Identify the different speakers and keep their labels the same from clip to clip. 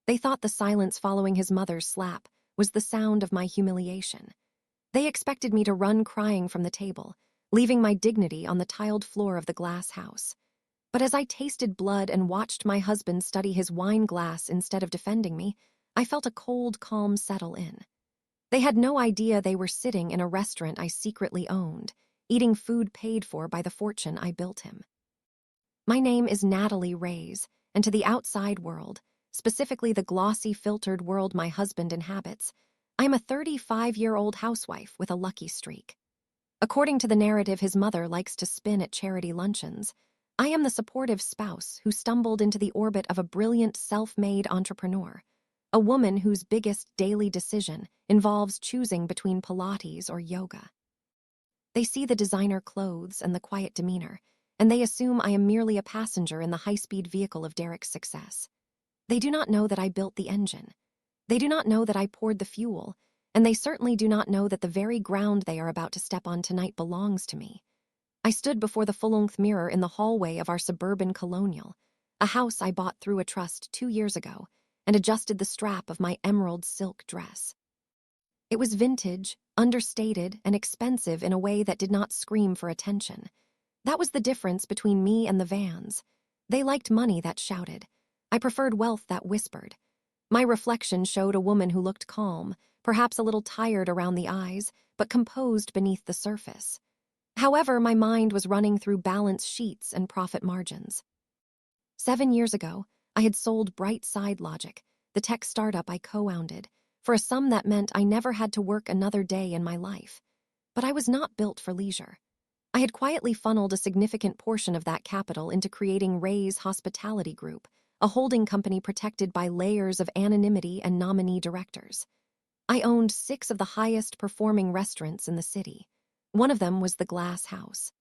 Speaker 1: They thought the silence following his mother's slap was the sound of my humiliation. They expected me to run crying from the table, leaving my dignity on the tiled floor of the glass house. But as I tasted blood and watched my husband study his wine glass instead of defending me, I felt a cold calm settle in. They had no idea they were sitting in a restaurant I secretly owned, eating food paid for by the fortune I built him. My name is Natalie Reyes, and to the outside world, specifically the glossy, filtered world my husband inhabits, I am a 35-year-old housewife with a lucky streak. According to the narrative his mother likes to spin at charity luncheons, I am the supportive spouse who stumbled into the orbit of a brilliant self-made entrepreneur, a woman whose biggest daily decision involves choosing between Pilates or yoga. They see the designer clothes and the quiet demeanor, and they assume I am merely a passenger in the high-speed vehicle of Derek's success. They do not know that I built the engine. They do not know that I poured the fuel, and they certainly do not know that the very ground they are about to step on tonight belongs to me. I stood before the full-length mirror in the hallway of our suburban colonial, a house I bought through a trust 2 years ago, and adjusted the strap of my emerald silk dress. It was vintage, understated, and expensive in a way that did not scream for attention. That was the difference between me and the Vans. They liked money that shouted. I preferred wealth that whispered. My reflection showed a woman who looked calm, perhaps a little tired around the eyes, but composed beneath the surface. However, my mind was running through balance sheets and profit margins. 7 years ago, I had sold Bright Side Logic, the tech startup I co-founded, for a sum that meant I never had to work another day in my life. But I was not built for leisure. I had quietly funneled a significant portion of that capital into creating Ray's Hospitality Group, a holding company protected by layers of anonymity and nominee directors. I owned 6 of the highest-performing restaurants in the city. One of them was the Glass House.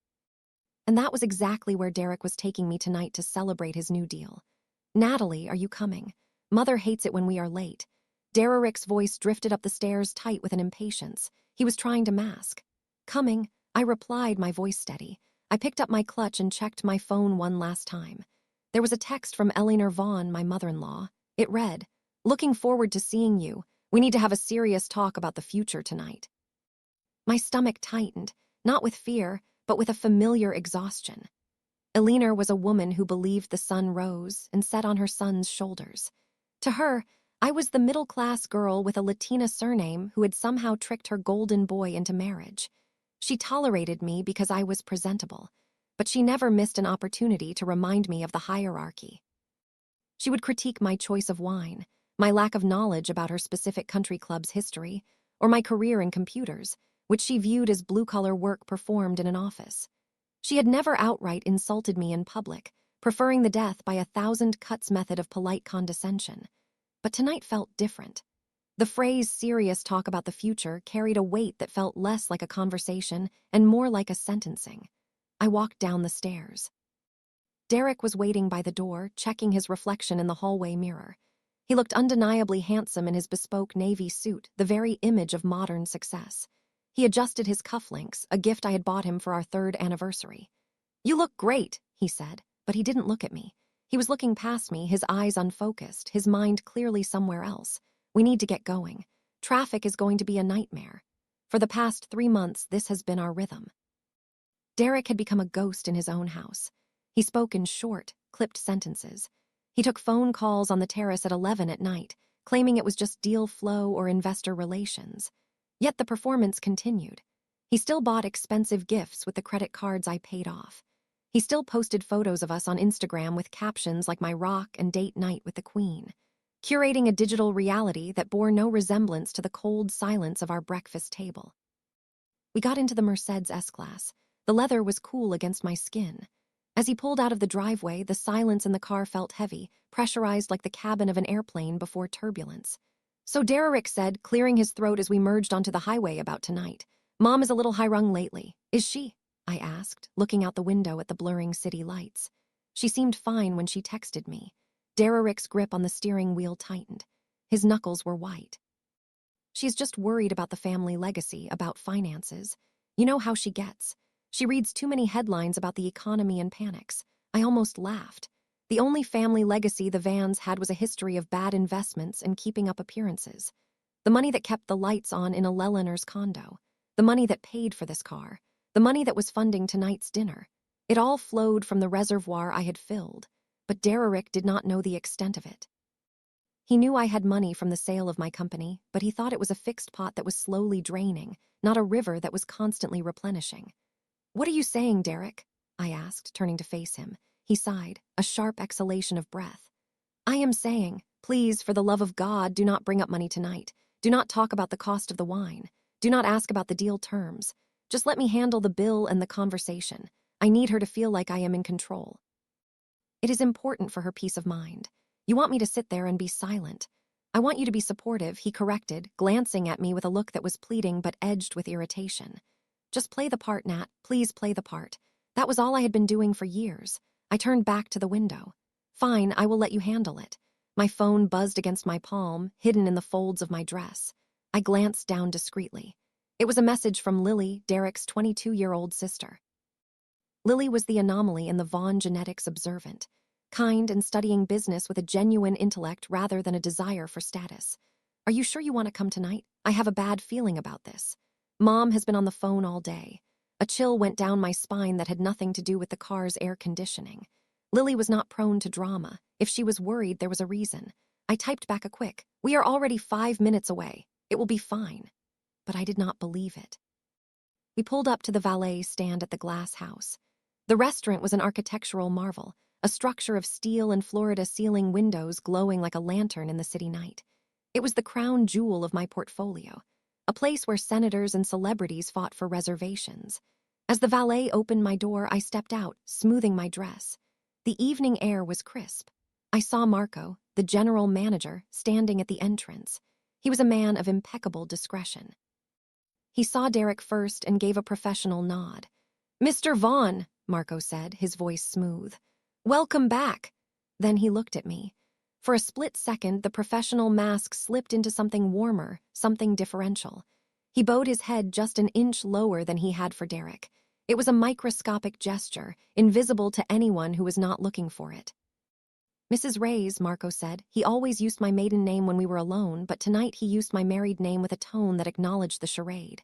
Speaker 1: And that was exactly where Derek was taking me tonight to celebrate his new deal. "Natalie, are you coming? Mother hates it when we are late." Derek's voice drifted up the stairs tight with an impatience he was trying to mask. "Coming," I replied, my voice steady. I picked up my clutch and checked my phone one last time. There was a text from Eleanor Vaughn, my mother-in-law. It read, "Looking forward to seeing you. We need to have a serious talk about the future tonight." My stomach tightened, not with fear, but with a familiar exhaustion. Eleanor was a woman who believed the sun rose and set on her son's shoulders. To her, I was the middle-class girl with a Latina surname who had somehow tricked her golden boy into marriage. She tolerated me because I was presentable, but she never missed an opportunity to remind me of the hierarchy. She would critique my choice of wine, my lack of knowledge about her specific country club's history, or my career in computers, which she viewed as blue-collar work performed in an office. She had never outright insulted me in public, preferring the death by 1,000 cuts method of polite condescension. But tonight felt different. The phrase "serious talk about the future" carried a weight that felt less like a conversation and more like a sentencing. I walked down the stairs. Derek was waiting by the door, checking his reflection in the hallway mirror. He looked undeniably handsome in his bespoke navy suit, the very image of modern success. He adjusted his cufflinks, a gift I had bought him for our 3rd anniversary. "You look great," he said, but he didn't look at me. He was looking past me, his eyes unfocused, his mind clearly somewhere else. "We need to get going. Traffic is going to be a nightmare. For the past 3 months, this has been our rhythm." Derek had become a ghost in his own house. He spoke in short, clipped sentences. He took phone calls on the terrace at 11 at night, claiming it was just deal flow or investor relations. Yet the performance continued. He still bought expensive gifts with the credit cards I paid off. He still posted photos of us on Instagram with captions like "my rock" and "date night with the Queen," curating a digital reality that bore no resemblance to the cold silence of our breakfast table. We got into the Mercedes S-Class. The leather was cool against my skin. As he pulled out of the driveway, the silence in the car felt heavy, pressurized like the cabin of an airplane before turbulence. "So Derek said, clearing his throat as we merged onto the highway about tonight. Mom is a little high-rung lately. Is she?" I asked, looking out the window at the blurring city lights. She seemed fine when she texted me. Derek's grip on the steering wheel tightened. His knuckles were white. "She's just worried about the family legacy, about finances. You know how she gets. She reads too many headlines about the economy and panics." I almost laughed. The only family legacy the Vans had was a history of bad investments and keeping up appearances. The money that kept the lights on in a Lelliner's condo. The money that paid for this car. The money that was funding tonight's dinner. It all flowed from the reservoir I had filled, but Derrick did not know the extent of it. He knew I had money from the sale of my company, but he thought it was a fixed pot that was slowly draining, not a river that was constantly replenishing. "What are you saying, Derrick?" I asked, turning to face him. He sighed, a sharp exhalation of breath. "I am saying, please, for the love of God, do not bring up money tonight. Do not talk about the cost of the wine. Do not ask about the deal terms. Just let me handle the bill and the conversation. I need her to feel like I am in control. It is important for her peace of mind. You want me to sit there and be silent. I want you to be supportive," he corrected, glancing at me with a look that was pleading but edged with irritation. "Just play the part, Nat. Please play the part." That was all I had been doing for years. I turned back to the window. "Fine, I will let you handle it." My phone buzzed against my palm, hidden in the folds of my dress. I glanced down discreetly. It was a message from Lily, Derrick's 22-year-old sister. Lily was the anomaly in the Vaughn genetics observant, kind and studying business with a genuine intellect rather than a desire for status. "Are you sure you want to come tonight? I have a bad feeling about this. Mom has been on the phone all day." A chill went down my spine that had nothing to do with the car's air conditioning. Lily was not prone to drama. If she was worried, there was a reason. I typed back a quick, "We are already 5 minutes away. It will be fine." But I did not believe it. We pulled up to the valet stand at the glass house. The restaurant was an architectural marvel, a structure of steel and Florida ceiling windows glowing like a lantern in the city night. It was the crown jewel of my portfolio, a place where senators and celebrities fought for reservations. As the valet opened my door, I stepped out, smoothing my dress. The evening air was crisp. I saw Marco, the general manager, standing at the entrance. He was a man of impeccable discretion. He saw Derrick first and gave a professional nod. "Mr. Vaughn," Marco said, his voice smooth. "Welcome back." Then he looked at me. For a split second, the professional mask slipped into something warmer, something differential. He bowed his head just an inch lower than he had for Derrick. It was a microscopic gesture, invisible to anyone who was not looking for it. "Mrs. Reyes," Marco said. "He always used my maiden name when we were alone, but tonight he used my married name with a tone that acknowledged the charade.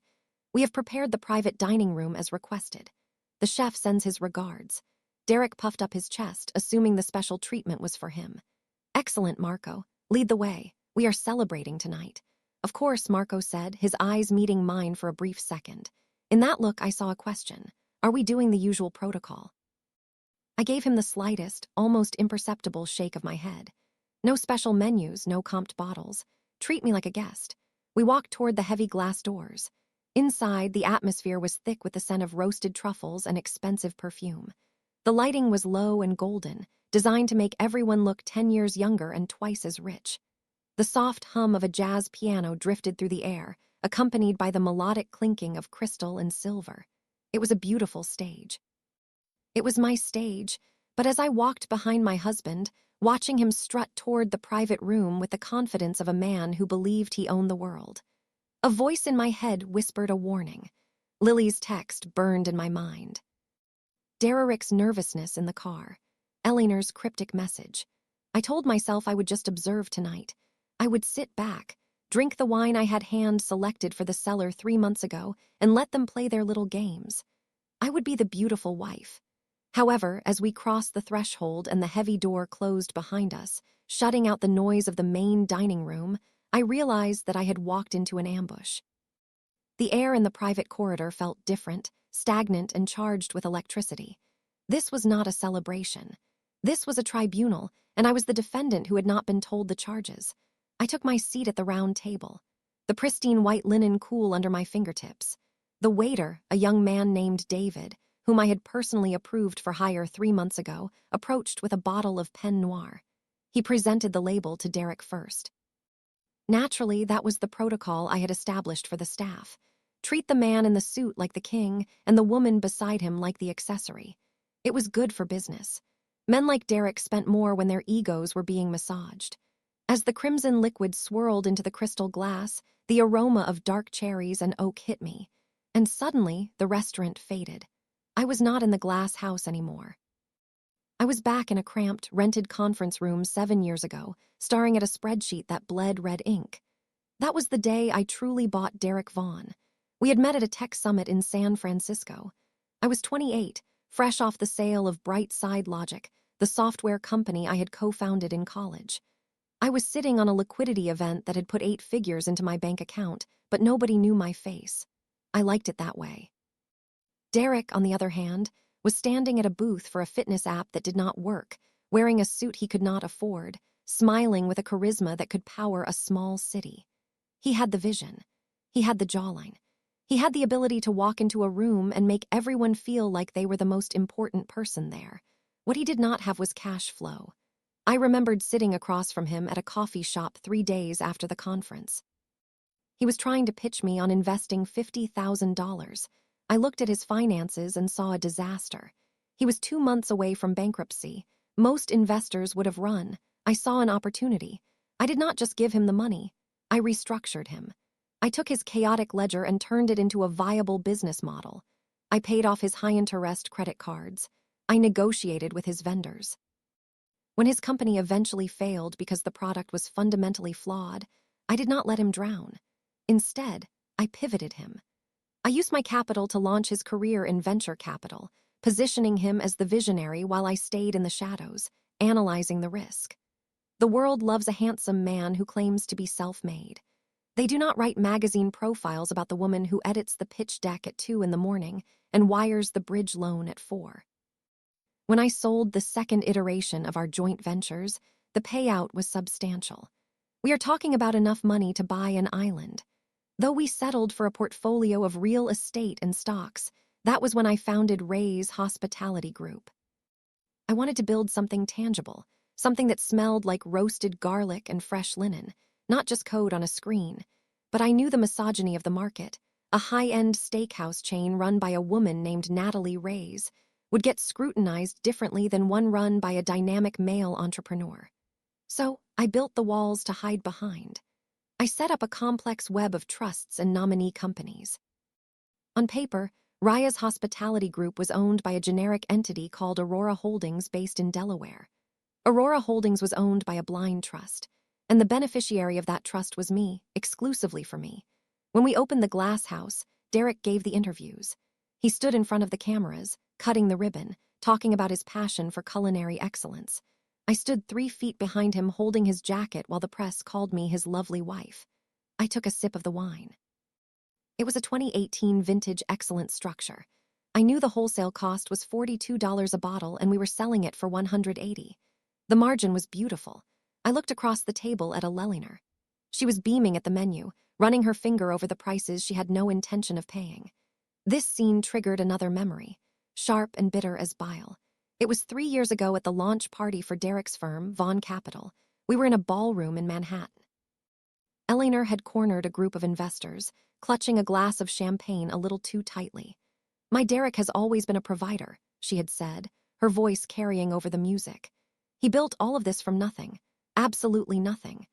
Speaker 1: We have prepared the private dining room as requested. The chef sends his regards." Derrick puffed up his chest, assuming the special treatment was for him. "Excellent, Marco. Lead the way. We are celebrating tonight." "Of course," Marco said, his eyes meeting mine for a brief second. In that look, I saw a question. "Are we doing the usual protocol?" I gave him the slightest, almost imperceptible shake of my head. "No special menus, no comped bottles. Treat me like a guest." We walked toward the heavy glass doors. Inside, the atmosphere was thick with the scent of roasted truffles and expensive perfume. The lighting was low and golden, designed to make everyone look 10 years younger and twice as rich. The soft hum of a jazz piano drifted through the air, accompanied by the melodic clinking of crystal and silver. It was a beautiful stage. It was my stage, but as I walked behind my husband, watching him strut toward the private room with the confidence of a man who believed he owned the world, a voice in my head whispered a warning. Lily's text burned in my mind. Derrick's nervousness in the car. Elinor's cryptic message. I told myself I would just observe tonight. I would sit back, drink the wine I had hand-selected for the cellar 3 months ago, and let them play their little games. I would be the beautiful wife. However, as we crossed the threshold and the heavy door closed behind us, shutting out the noise of the main dining room, I realized that I had walked into an ambush. The air in the private corridor felt different, stagnant, and charged with electricity. This was not a celebration. This was a tribunal, and I was the defendant who had not been told the charges. I took my seat at the round table, the pristine white linen cool under my fingertips. The waiter, a young man named David, whom I had personally approved for hire 3 months ago, approached with a bottle of Pen Noir. He presented the label to Derrick first. Naturally, that was the protocol I had established for the staff. Treat the man in the suit like the king, and the woman beside him like the accessory. It was good for business. Men like Derrick spent more when their egos were being massaged. As the crimson liquid swirled into the crystal glass, the aroma of dark cherries and oak hit me, and suddenly the restaurant faded. I was not in the glass house anymore. I was back in a cramped, rented conference room 7 years ago, staring at a spreadsheet that bled red ink. That was the day I truly bought Derek Vaughn. We had met at a tech summit in San Francisco. I was 28, fresh off the sale of Bright Side Logic, the software company I had co-founded in college. I was sitting on a liquidity event that had put 8 figures into my bank account, but nobody knew my face. I liked it that way. Derek, on the other hand, was standing at a booth for a fitness app that did not work, wearing a suit he could not afford, smiling with a charisma that could power a small city. He had the vision. He had the jawline. He had the ability to walk into a room and make everyone feel like they were the most important person there. What he did not have was cash flow. I remembered sitting across from him at a coffee shop 3 days after the conference. He was trying to pitch me on investing $50,000. I looked at his finances and saw a disaster. He was 2 months away from bankruptcy. Most investors would have run. I saw an opportunity. I did not just give him the money. I restructured him. I took his chaotic ledger and turned it into a viable business model. I paid off his high-interest credit cards. I negotiated with his vendors. When his company eventually failed because the product was fundamentally flawed, I did not let him drown. Instead, I pivoted him. I used my capital to launch his career in venture capital, positioning him as the visionary while I stayed in the shadows, analyzing the risk. The world loves a handsome man who claims to be self-made. They do not write magazine profiles about the woman who edits the pitch deck at 2 in the morning and wires the bridge loan at 4. When I sold the second iteration of our joint ventures, the payout was substantial. We are talking about enough money to buy an island. Though we settled for a portfolio of real estate and stocks, that was when I founded Ray's Hospitality Group. I wanted to build something tangible, something that smelled like roasted garlic and fresh linen, not just code on a screen. But I knew the misogyny of the market. A high-end steakhouse chain run by a woman named Natalie Ray's would get scrutinized differently than one run by a dynamic male entrepreneur. So I built the walls to hide behind. I set up a complex web of trusts and nominee companies. On paper, Raya's Hospitality Group was owned by a generic entity called Aurora Holdings based in Delaware. Aurora Holdings was owned by a blind trust, and the beneficiary of that trust was me, exclusively for me. When we opened the glass house, Derek gave the interviews. He stood in front of the cameras, cutting the ribbon, talking about his passion for culinary excellence. I stood 3 feet behind him holding his jacket while the press called me his lovely wife. I took a sip of the wine. It was a 2018 vintage excellent structure. I knew the wholesale cost was $42 a bottle and we were selling it for $180. The margin was beautiful. I looked across the table at a Lelliner. She was beaming at the menu, running her finger over the prices she had no intention of paying. This scene triggered another memory, sharp and bitter as bile. It was 3 years ago at the launch party for Derek's firm, Vaughn Capital. We were in a ballroom in Manhattan. Eleanor had cornered a group of investors, clutching a glass of champagne a little too tightly. "My Derek has always been a provider," she had said, her voice carrying over the music. "He built all of this from nothing, absolutely nothing.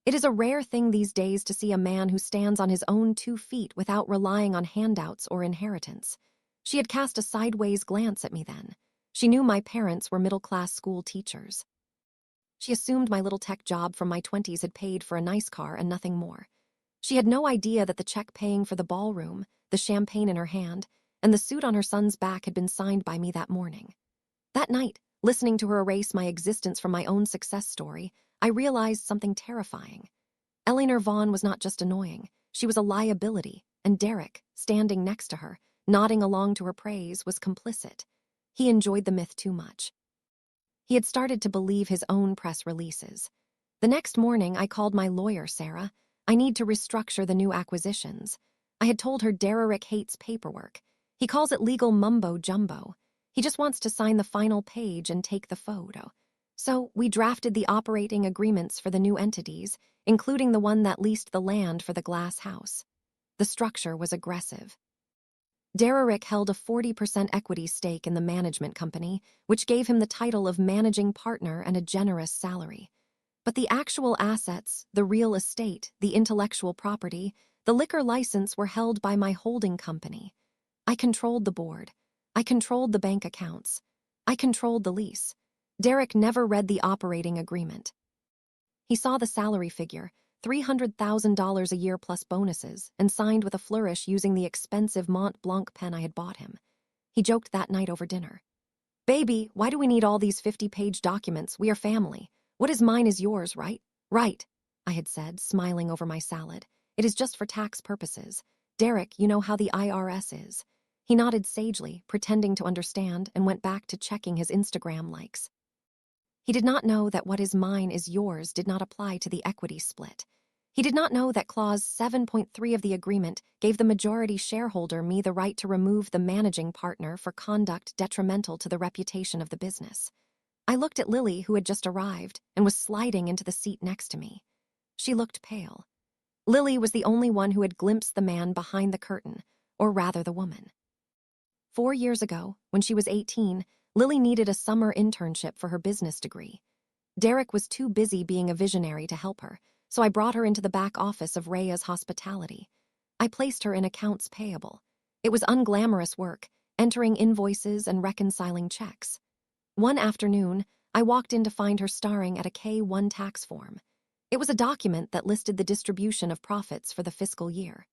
Speaker 1: It is a rare thing these days to see a man who stands on his own 2 feet without relying on handouts or inheritance." She had cast a sideways glance at me then. She knew my parents were middle-class school teachers. She assumed my little tech job from my 20s had paid for a nice car and nothing more. She had no idea that the check paying for the ballroom, the champagne in her hand, and the suit on her son's back had been signed by me that morning. That night, listening to her erase my existence from my own success story, I realized something terrifying. Eleanor Vaughn was not just annoying, she was a liability, and Derek, standing next to her, nodding along to her praise, was complicit. He enjoyed the myth too much. He had started to believe his own press releases. The next morning, I called my lawyer, Sarah. I need to restructure the new acquisitions. I had told her Derek hates paperwork. He calls it legal mumbo-jumbo. He just wants to sign the final page and take the photo. So we drafted the operating agreements for the new entities, including the one that leased the land for the glass house. The structure was aggressive. Derek held a 40% equity stake in the management company, which gave him the title of managing partner and a generous salary. But the actual assets, the real estate, the intellectual property, the liquor license were held by my holding company. I controlled the board. I controlled the bank accounts. I controlled the lease. Derek never read the operating agreement. He saw the salary figure, $300,000 a year plus bonuses, and signed with a flourish using the expensive Mont Blanc pen I had bought him. He joked that night over dinner. "Baby, why do we need all these 50-page documents? We are family. What is mine is yours, right?" "Right," I had said, smiling over my salad. "It is just for tax purposes. Derek, you know how the IRS is." He nodded sagely, pretending to understand, and went back to checking his Instagram likes. He did not know that what is mine is yours did not apply to the equity split. He did not know that Clause 7.3 of the agreement gave the majority shareholder me the right to remove the managing partner for conduct detrimental to the reputation of the business. I looked at Lily, who had just arrived, and was sliding into the seat next to me. She looked pale. Lily was the only one who had glimpsed the man behind the curtain, or rather the woman. 4 years ago, when she was 18, Lily needed a summer internship for her business degree. Derek was too busy being a visionary to help her, so I brought her into the back office of Raya's Hospitality. I placed her in accounts payable. It was unglamorous work, entering invoices and reconciling checks. One afternoon, I walked in to find her staring at a K-1 tax form. It was a document that listed the distribution of profits for the fiscal year.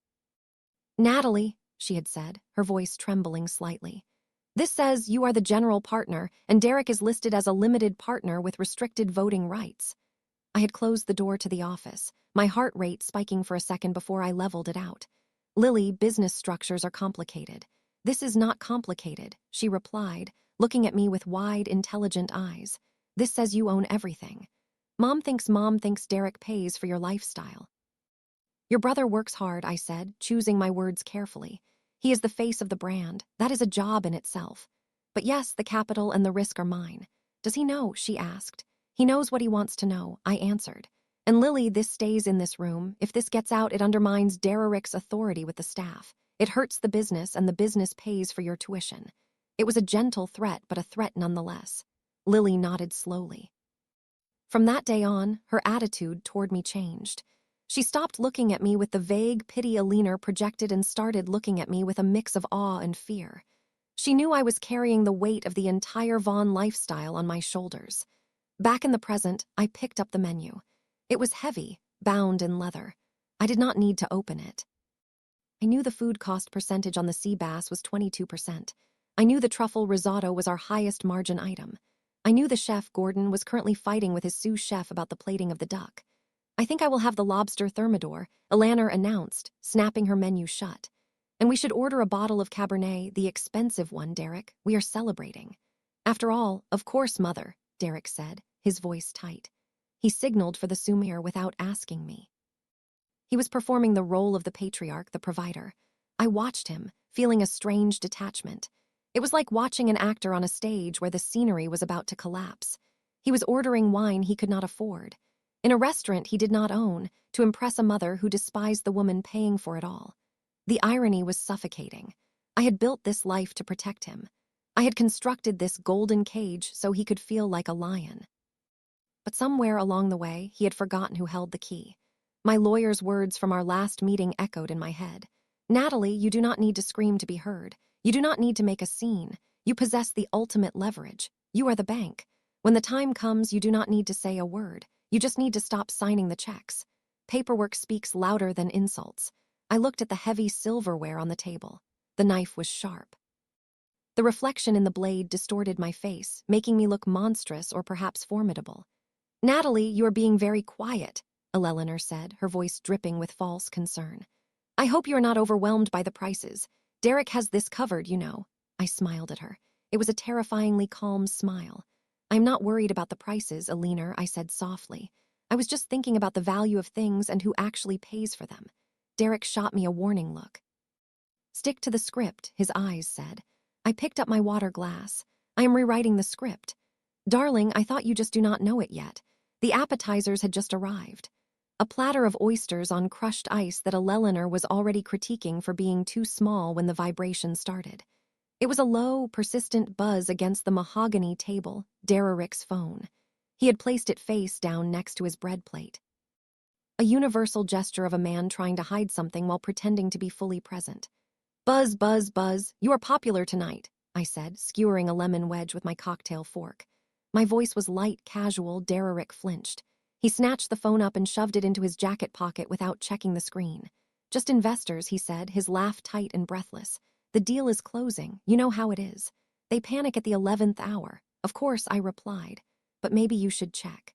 Speaker 1: "Natalie," she had said, her voice trembling slightly, "this says you are the general partner, and Derek is listed as a limited partner with restricted voting rights." I had closed the door to the office, my heart rate spiking for a second before I leveled it out. "Lily, business structures are complicated." "This is not complicated," she replied, looking at me with wide, intelligent eyes. "This says you own everything. Mom thinks Derek pays for your lifestyle." "Your brother works hard," I said, choosing my words carefully. "He is the face of the brand. That is a job in itself. But yes, the capital and the risk are mine." "Does he know?" she asked. "He knows what he wants to know," I answered. "And Lily, this stays in this room. If this gets out, it undermines Derek's authority with the staff. It hurts the business, and the business pays for your tuition." It was a gentle threat, but a threat nonetheless. Lily nodded slowly. From that day on, her attitude toward me changed. She stopped looking at me with the vague pity Alina projected and started looking at me with a mix of awe and fear. She knew I was carrying the weight of the entire Vaughn lifestyle on my shoulders. Back in the present, I picked up the menu. It was heavy, bound in leather. I did not need to open it. I knew the food cost percentage on the sea bass was 22%. I knew the truffle risotto was our highest margin item. I knew the chef, Gordon, was currently fighting with his sous chef about the plating of the duck. "I think I will have the lobster thermidor," Eleanor announced, snapping her menu shut. "And we should order a bottle of Cabernet, the expensive one, Derek. We are celebrating." "After all, of course, Mother," Derek said, his voice tight. He signaled for the soumier without asking me. He was performing the role of the patriarch, the provider. I watched him, feeling a strange detachment. It was like watching an actor on a stage where the scenery was about to collapse. He was ordering wine he could not afford. In a restaurant he did not own, to impress a mother who despised the woman paying for it all. The irony was suffocating. I had built this life to protect him. I had constructed this golden cage so he could feel like a lion. But somewhere along the way, he had forgotten who held the key. My lawyer's words from our last meeting echoed in my head. "Natalie, you do not need to scream to be heard. You do not need to make a scene. You possess the ultimate leverage. You are the bank. When the time comes, you do not need to say a word. You just need to stop signing the checks. Paperwork speaks louder than insults." I looked at the heavy silverware on the table. The knife was sharp. The reflection in the blade distorted my face, making me look monstrous or perhaps formidable. "Natalie, you are being very quiet," Eleanor said, her voice dripping with false concern. "I hope you are not overwhelmed by the prices. Derek has this covered, you know." I smiled at her. It was a terrifyingly calm smile. "I'm not worried about the prices, Eleanor," I said softly. "I was just thinking about the value of things and who actually pays for them." Derek shot me a warning look. "Stick to the script," his eyes said. I picked up my water glass. "I am rewriting the script." "Darling, I thought you just do not know it yet. The appetizers had just arrived." A platter of oysters on crushed ice that Eleanor was already critiquing for being too small when the vibration started. It was a low, persistent buzz against the mahogany table, Derek's phone. He had placed it face down next to his bread plate. A universal gesture of a man trying to hide something while pretending to be fully present. "Buzz, buzz, buzz, you are popular tonight," I said, skewering a lemon wedge with my cocktail fork. My voice was light, casual. Derek flinched. He snatched the phone up and shoved it into his jacket pocket without checking the screen. "Just investors," he said, his laugh tight and breathless. "The deal is closing. You know how it is. They panic at the 11th hour. Of course," I replied. "But maybe you should check.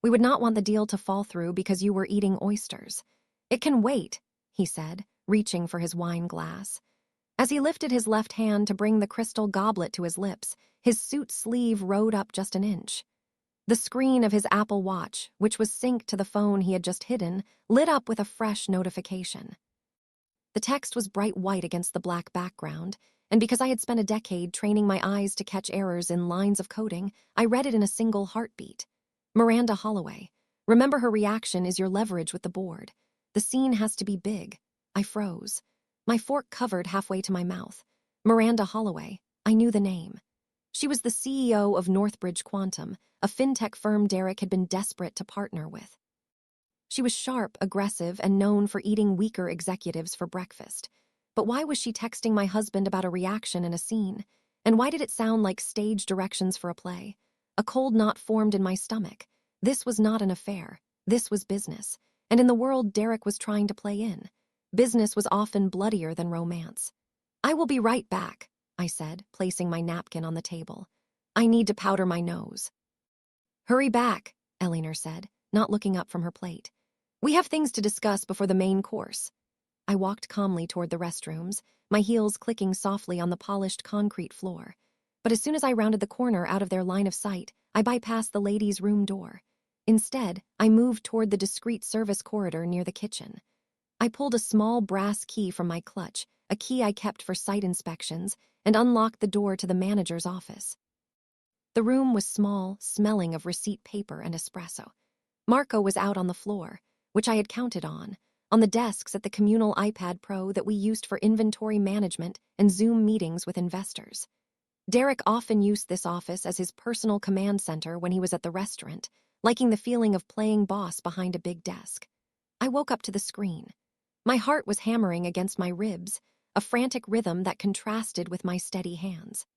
Speaker 1: We would not want the deal to fall through because you were eating oysters." "It can wait," he said, reaching for his wine glass. As he lifted his left hand to bring the crystal goblet to his lips, his suit sleeve rode up just an inch. The screen of his Apple Watch, which was synced to the phone he had just hidden, lit up with a fresh notification. The text was bright white against the black background, and because I had spent a decade training my eyes to catch errors in lines of coding, I read it in a single heartbeat. "Miranda Holloway. Remember, her reaction is your leverage with the board. The scene has to be big." I froze. My fork covered halfway to my mouth. Miranda Holloway. I knew the name. She was the CEO of Northbridge Quantum, a fintech firm Derek had been desperate to partner with. She was sharp, aggressive, and known for eating weaker executives for breakfast. But why was she texting my husband about a reaction in a scene? And why did it sound like stage directions for a play? A cold knot formed in my stomach. This was not an affair. This was business. And in the world Derek was trying to play in, business was often bloodier than romance. "I will be right back," I said, placing my napkin on the table. "I need to powder my nose." "Hurry back," Eleanor said, not looking up from her plate. "We have things to discuss before the main course." I walked calmly toward the restrooms, my heels clicking softly on the polished concrete floor. But as soon as I rounded the corner out of their line of sight, I bypassed the ladies' room door. Instead, I moved toward the discreet service corridor near the kitchen. I pulled a small brass key from my clutch, a key I kept for site inspections, and unlocked the door to the manager's office. The room was small, smelling of receipt paper and espresso. Marco was out on the floor, which I had counted on the desks at the communal iPad Pro that we used for inventory management and Zoom meetings with investors. Derek often used this office as his personal command center when he was at the restaurant, liking the feeling of playing boss behind a big desk. I woke up to the screen. My heart was hammering against my ribs, a frantic rhythm that contrasted with my steady hands.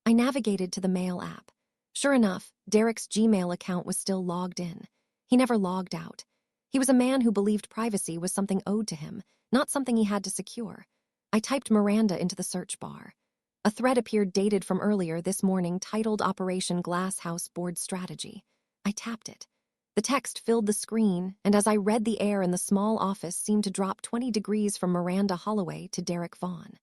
Speaker 1: I navigated to the mail app. Sure enough, Derek's Gmail account was still logged in. He never logged out. He was a man who believed privacy was something owed to him, not something he had to secure. I typed Miranda into the search bar. A thread appeared dated from earlier this morning titled Operation Glasshouse Board Strategy. I tapped it. The text filled the screen, and as I read, the air in the small office seemed to drop 20 degrees from Miranda Holloway to Derek Vaughn.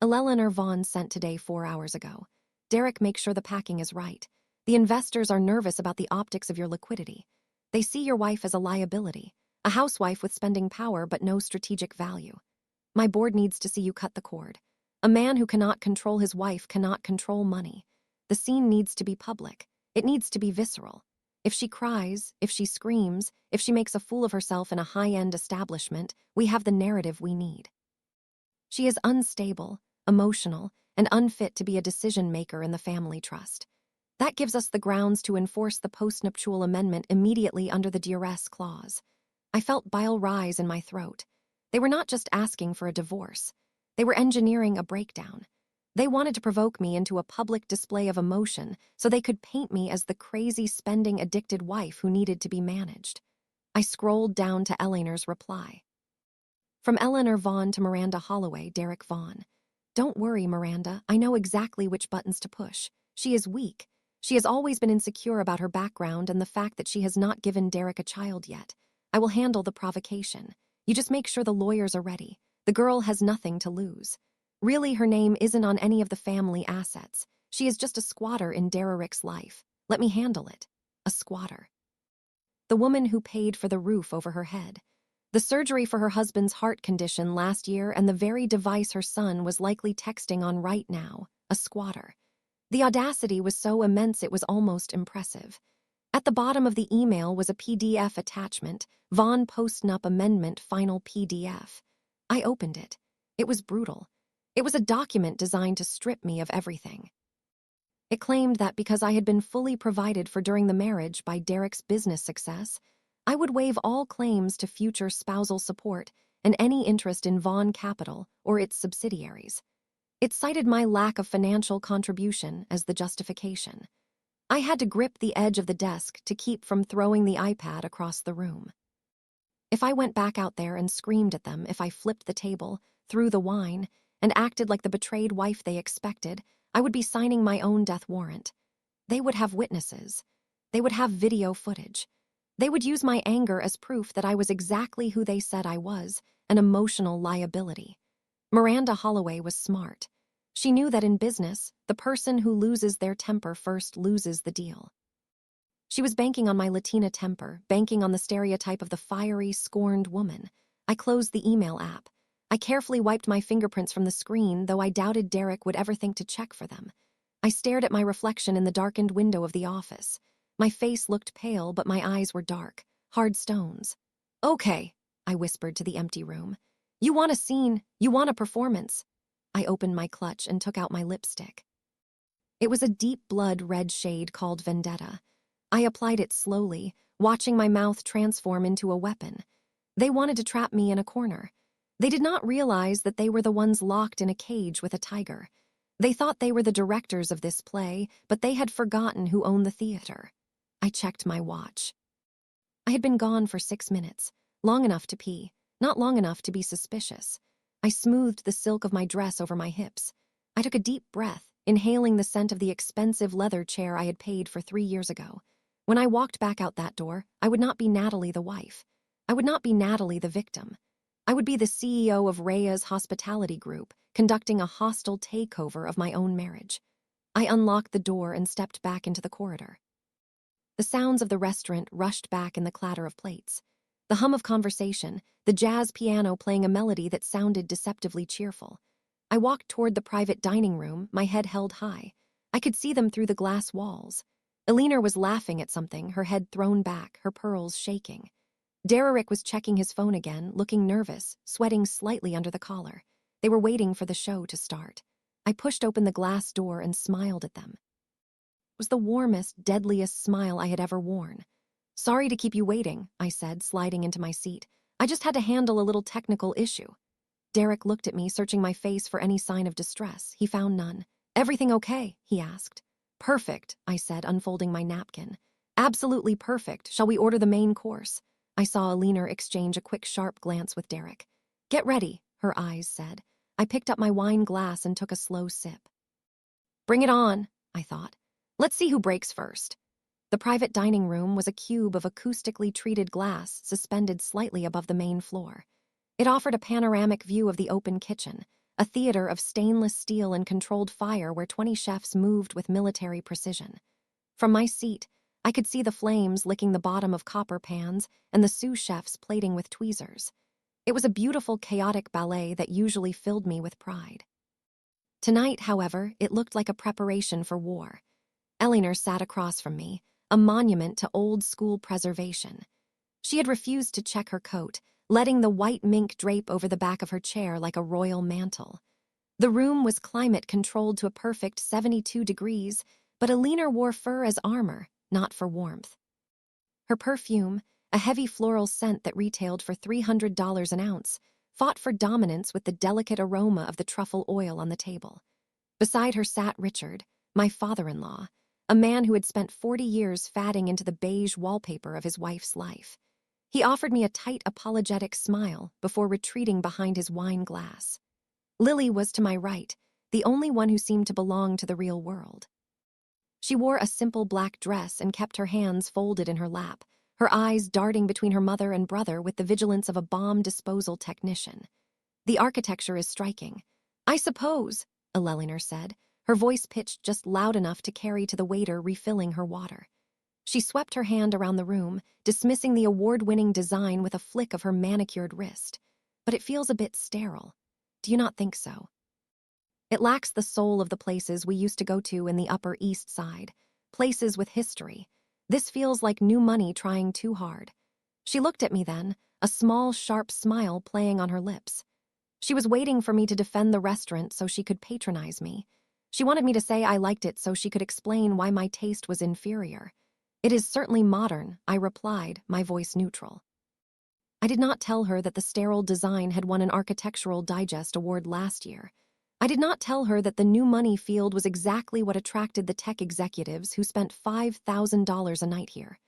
Speaker 1: Eleanor Vaughn sent today 4 hours ago. "Derek, make sure the packing is right. The investors are nervous about the optics of your liquidity. They see your wife as a liability, a housewife with spending power but no strategic value. My board needs to see you cut the cord. A man who cannot control his wife cannot control money. The scene needs to be public. It needs to be visceral. If she cries, if she screams, if she makes a fool of herself in a high-end establishment, we have the narrative we need. She is unstable, emotional, and unfit to be a decision-maker in the family trust. That gives us the grounds to enforce the postnuptial amendment immediately under the duress clause." I felt bile rise in my throat. They were not just asking for a divorce. They were engineering a breakdown. They wanted to provoke me into a public display of emotion so they could paint me as the crazy, spending-addicted wife who needed to be managed. I scrolled down to Eleanor's reply. From Eleanor Vaughn to Miranda Holloway, Derek Vaughn. "Don't worry, Miranda. I know exactly which buttons to push. She is weak. She has always been insecure about her background and the fact that she has not given Derek a child yet. I will handle the provocation. You just make sure the lawyers are ready. The girl has nothing to lose. Really, her name isn't on any of the family assets. She is just a squatter in Derek's life. Let me handle it. A squatter. The woman who paid for the roof over her head. The surgery for her husband's heart condition last year and the very device her son was likely texting on right now. A squatter. The audacity was so immense it was almost impressive. At the bottom of the email was a PDF attachment, Vaughn Postnup Amendment Final PDF. I opened it. It was brutal. It was a document designed to strip me of everything. It claimed that because I had been fully provided for during the marriage by Derek's business success, I would waive all claims to future spousal support and any interest in Vaughn Capital or its subsidiaries. It cited my lack of financial contribution as the justification. I had to grip the edge of the desk to keep from throwing the iPad across the room. If I went back out there and screamed at them, if I flipped the table, threw the wine, and acted like the betrayed wife they expected, I would be signing my own death warrant. They would have witnesses. They would have video footage. They would use my anger as proof that I was exactly who they said I was, an emotional liability. Miranda Holloway was smart. She knew that in business, the person who loses their temper first loses the deal. She was banking on my Latina temper, banking on the stereotype of the fiery, scorned woman. I closed the email app. I carefully wiped my fingerprints from the screen, though I doubted Derek would ever think to check for them. I stared at my reflection in the darkened window of the office. My face looked pale, but my eyes were dark, hard stones. "Okay," I whispered to the empty room. "You want a scene, you want a performance." I opened my clutch and took out my lipstick. It was a deep blood red shade called Vendetta. I applied it slowly, watching my mouth transform into a weapon. They wanted to trap me in a corner. They did not realize that they were the ones locked in a cage with a tiger. They thought they were the directors of this play, but they had forgotten who owned the theater. I checked my watch. I had been gone for 6 minutes, long enough to pee, not long enough to be suspicious. I smoothed the silk of my dress over my hips. I took a deep breath, inhaling the scent of the expensive leather chair I had paid for 3 years ago. When I walked back out that door, I would not be Natalie the wife. I would not be Natalie the victim. I would be the CEO of Rhea's hospitality group, conducting a hostile takeover of my own marriage. I unlocked the door and stepped back into the corridor. The sounds of the restaurant rushed back in the clatter of plates. The hum of conversation, the jazz piano playing a melody that sounded deceptively cheerful. I walked toward the private dining room, my head held high. I could see them through the glass walls. Elena was laughing at something, her head thrown back, her pearls shaking. Derek was checking his phone again, looking nervous, sweating slightly under the collar. They were waiting for the show to start. I pushed open the glass door and smiled at them. It was the warmest, deadliest smile I had ever worn. "Sorry to keep you waiting," I said, sliding into my seat. "I just had to handle a little technical issue." Derek looked at me, searching my face for any sign of distress. He found none. "Everything okay?" he asked. "Perfect," I said, unfolding my napkin. "Absolutely perfect. Shall we order the main course?" I saw Elena exchange a quick, sharp glance with Derek. "Get ready," her eyes said. I picked up my wine glass and took a slow sip. "Bring it on," I thought. "Let's see who breaks first." The private dining room was a cube of acoustically treated glass suspended slightly above the main floor. It offered a panoramic view of the open kitchen, a theater of stainless steel and controlled fire where 20 chefs moved with military precision. From my seat, I could see the flames licking the bottom of copper pans and the sous chefs plating with tweezers. It was a beautiful, chaotic ballet that usually filled me with pride. Tonight, however, it looked like a preparation for war. Eleanor sat across from me, a monument to old-school preservation. She had refused to check her coat, letting the white mink drape over the back of her chair like a royal mantle. The room was climate-controlled to a perfect 72 degrees, but Eleanor wore fur as armor, not for warmth. Her perfume, a heavy floral scent that retailed for $300 an ounce, fought for dominance with the delicate aroma of the truffle oil on the table. Beside her sat Richard, my father-in-law, a man who had spent 40 years fatting into the beige wallpaper of his wife's life. He offered me a tight, apologetic smile before retreating behind his wine glass. Lily was to my right, the only one who seemed to belong to the real world. She wore a simple black dress and kept her hands folded in her lap, her eyes darting between her mother and brother with the vigilance of a bomb disposal technician. "The architecture is striking. I suppose," Eleanor said, her voice pitched just loud enough to carry to the waiter refilling her water. She swept her hand around the room, dismissing the award-winning design with a flick of her manicured wrist. "But it feels a bit sterile. Do you not think so? It lacks the soul of the places we used to go to in the Upper East Side, places with history. This feels like new money trying too hard." She looked at me then, a small, sharp smile playing on her lips. She was waiting for me to defend the restaurant so she could patronize me. She wanted me to say I liked it so she could explain why my taste was inferior. "It is certainly modern," I replied, my voice neutral. I did not tell her that the sterile design had won an Architectural Digest award last year. I did not tell her that the new money field was exactly what attracted the tech executives who spent $5,000 a night here.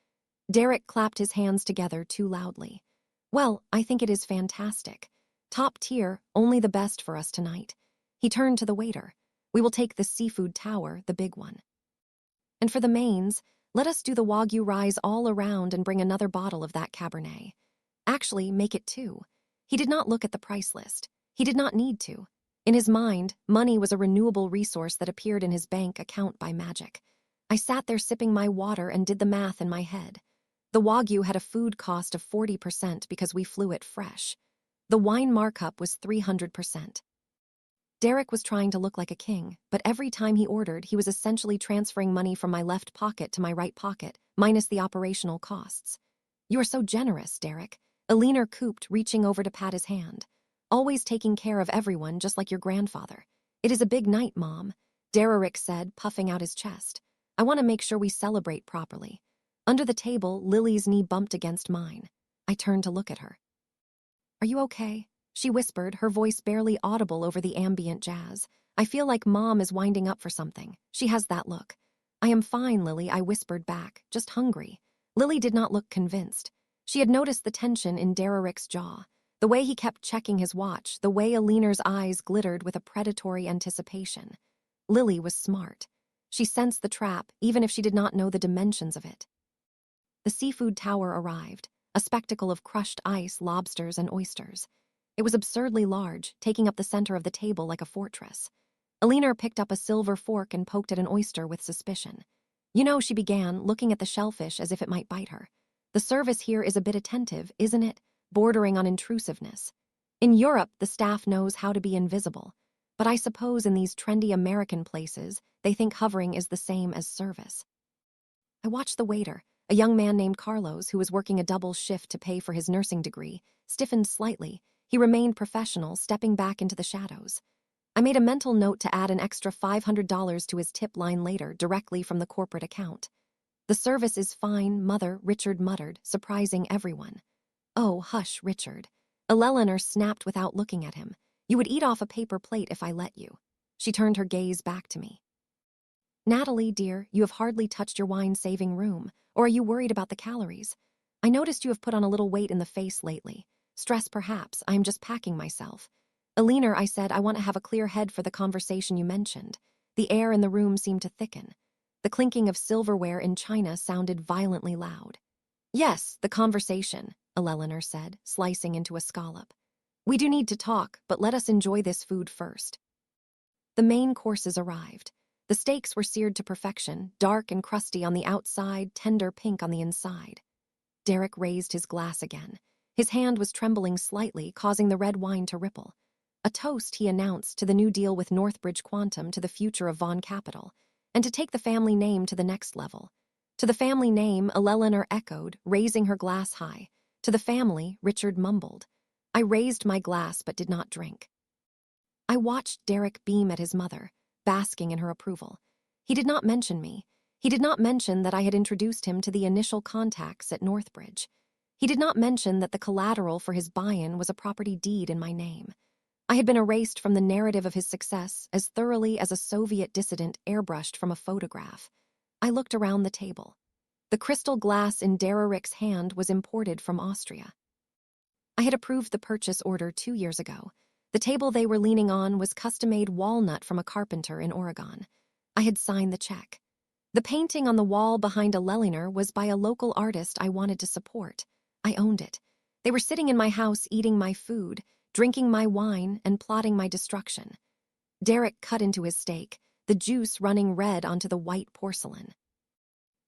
Speaker 1: Derek clapped his hands together too loudly. Well, I think it is fantastic. Top tier, only the best for us tonight. He turned to the waiter. We will take the seafood tower, the big one. And for the mains, let us do the Wagyu rise all around and bring another bottle of that Cabernet. Actually, make it two. He did not look at the price list. He did not need to. In his mind, money was a renewable resource that appeared in his bank account by magic. I sat there sipping my water and did the math in my head. The Wagyu had a food cost of 40% because we flew it fresh. The wine markup was 300%. Derek was trying to look like a king, but every time he ordered, he was essentially transferring money from my left pocket to my right pocket, minus the operational costs. You are so generous, Derek. Alina cooped, reaching over to pat his hand. Always taking care of everyone, just like your grandfather. It is a big night, Mom, Derek said, puffing out his chest. I want to make sure we celebrate properly. Under the table, Lily's knee bumped against mine. I turned to look at her. Are you okay? She whispered, her voice barely audible over the ambient jazz. I feel like Mom is winding up for something. She has that look. I am fine, Lily, I whispered back, just hungry. Lily did not look convinced. She had noticed the tension in Derek's jaw, the way he kept checking his watch, the way Alina's eyes glittered with a predatory anticipation. Lily was smart. She sensed the trap, even if she did not know the dimensions of it. The seafood tower arrived, a spectacle of crushed ice, lobsters, and oysters. It was absurdly large, taking up the center of the table like a fortress. Alina picked up a silver fork and poked at an oyster with suspicion. You know, she began, looking at the shellfish as if it might bite her. The service here is a bit attentive, isn't it? Bordering on intrusiveness. In Europe, the staff knows how to be invisible. But I suppose in these trendy American places, they think hovering is the same as service. I watched the waiter, a young man named Carlos who was working a double shift to pay for his nursing degree, stiffened slightly. He remained professional, stepping back into the shadows. I made a mental note to add an extra $500 to his tip line later, directly from the corporate account. The service is fine, Mother, Richard muttered, surprising everyone. Oh, hush, Richard. Eleanor snapped without looking at him. You would eat off a paper plate if I let you. She turned her gaze back to me. Natalie, dear, you have hardly touched your wine-saving room. Or are you worried about the calories? I noticed you have put on a little weight in the face lately. Stress, perhaps. I am just packing myself. Alina, I said, I want to have a clear head for the conversation you mentioned. The air in the room seemed to thicken. The clinking of silverware in china sounded violently loud. Yes, the conversation, Eleanor said, slicing into a scallop. We do need to talk, but let us enjoy this food first. The main courses arrived. The steaks were seared to perfection, dark and crusty on the outside, tender pink on the inside. Derek raised his glass again. His hand was trembling slightly, causing the red wine to ripple. A toast, he announced, to the new deal with Northbridge Quantum, to the future of Vaughn Capital, and to take the family name to the next level. To the family name, Eleanor echoed, raising her glass high. To the family, Richard mumbled. I raised my glass but did not drink. I watched Derek beam at his mother, basking in her approval. He did not mention me. He did not mention that I had introduced him to the initial contacts at Northbridge. He did not mention that the collateral for his buy-in was a property deed in my name. I had been erased from the narrative of his success as thoroughly as a Soviet dissident airbrushed from a photograph. I looked around the table. The crystal glass in Derek's hand was imported from Austria. I had approved the purchase order 2 years ago. The table they were leaning on was custom-made walnut from a carpenter in Oregon. I had signed the check. The painting on the wall behind Eleanor was by a local artist I wanted to support. I owned it. They were sitting in my house eating my food, drinking my wine, and plotting my destruction. Derek cut into his steak, the juice running red onto the white porcelain.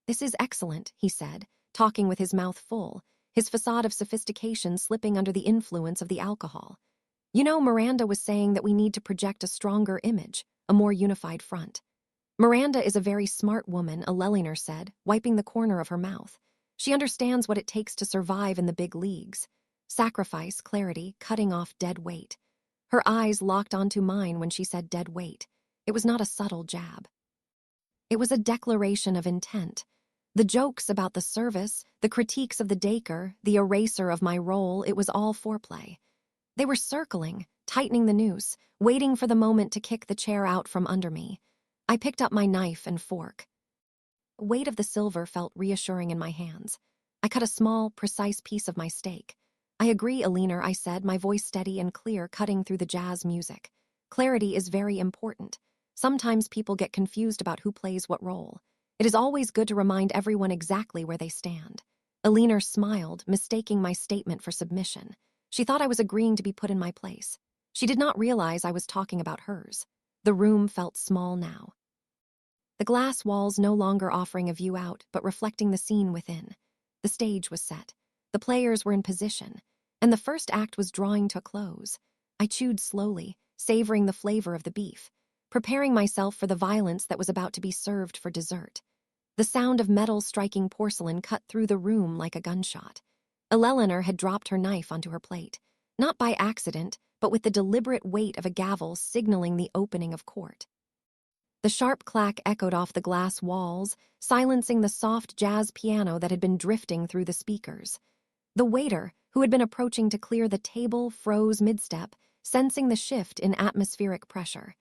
Speaker 1: This is excellent, he said, talking with his mouth full, his facade of sophistication slipping under the influence of the alcohol. You know, Miranda was saying that we need to project a stronger image, a more unified front. Miranda is a very smart woman, Eleanor said, wiping the corner of her mouth. She understands what it takes to survive in the big leagues. Sacrifice, clarity, cutting off dead weight. Her eyes locked onto mine when she said dead weight. It was not a subtle jab. It was a declaration of intent. The jokes about the service, the critiques of the Dacre, the eraser of my role, it was all foreplay. They were circling, tightening the noose, waiting for the moment to kick the chair out from under me. I picked up my knife and fork. The weight of the silver felt reassuring in my hands. I cut a small, precise piece of my steak. I agree, Alina, I said, my voice steady and clear, cutting through the jazz music. Clarity is very important. Sometimes people get confused about who plays what role. It is always good to remind everyone exactly where they stand. Alina smiled, mistaking my statement for submission. She thought I was agreeing to be put in my place. She did not realize I was talking about hers. The room felt small now. The glass walls no longer offering a view out, but reflecting the scene within. The stage was set. The players were in position, and the first act was drawing to a close. I chewed slowly, savoring the flavor of the beef, preparing myself for the violence that was about to be served for dessert. The sound of metal striking porcelain cut through the room like a gunshot. Eleanor had dropped her knife onto her plate, not by accident, but with the deliberate weight of a gavel signaling the opening of court. The sharp clack echoed off the glass walls, silencing the soft jazz piano that had been drifting through the speakers. The waiter, who had been approaching to clear the table, froze mid-step, sensing the shift in atmospheric pressure.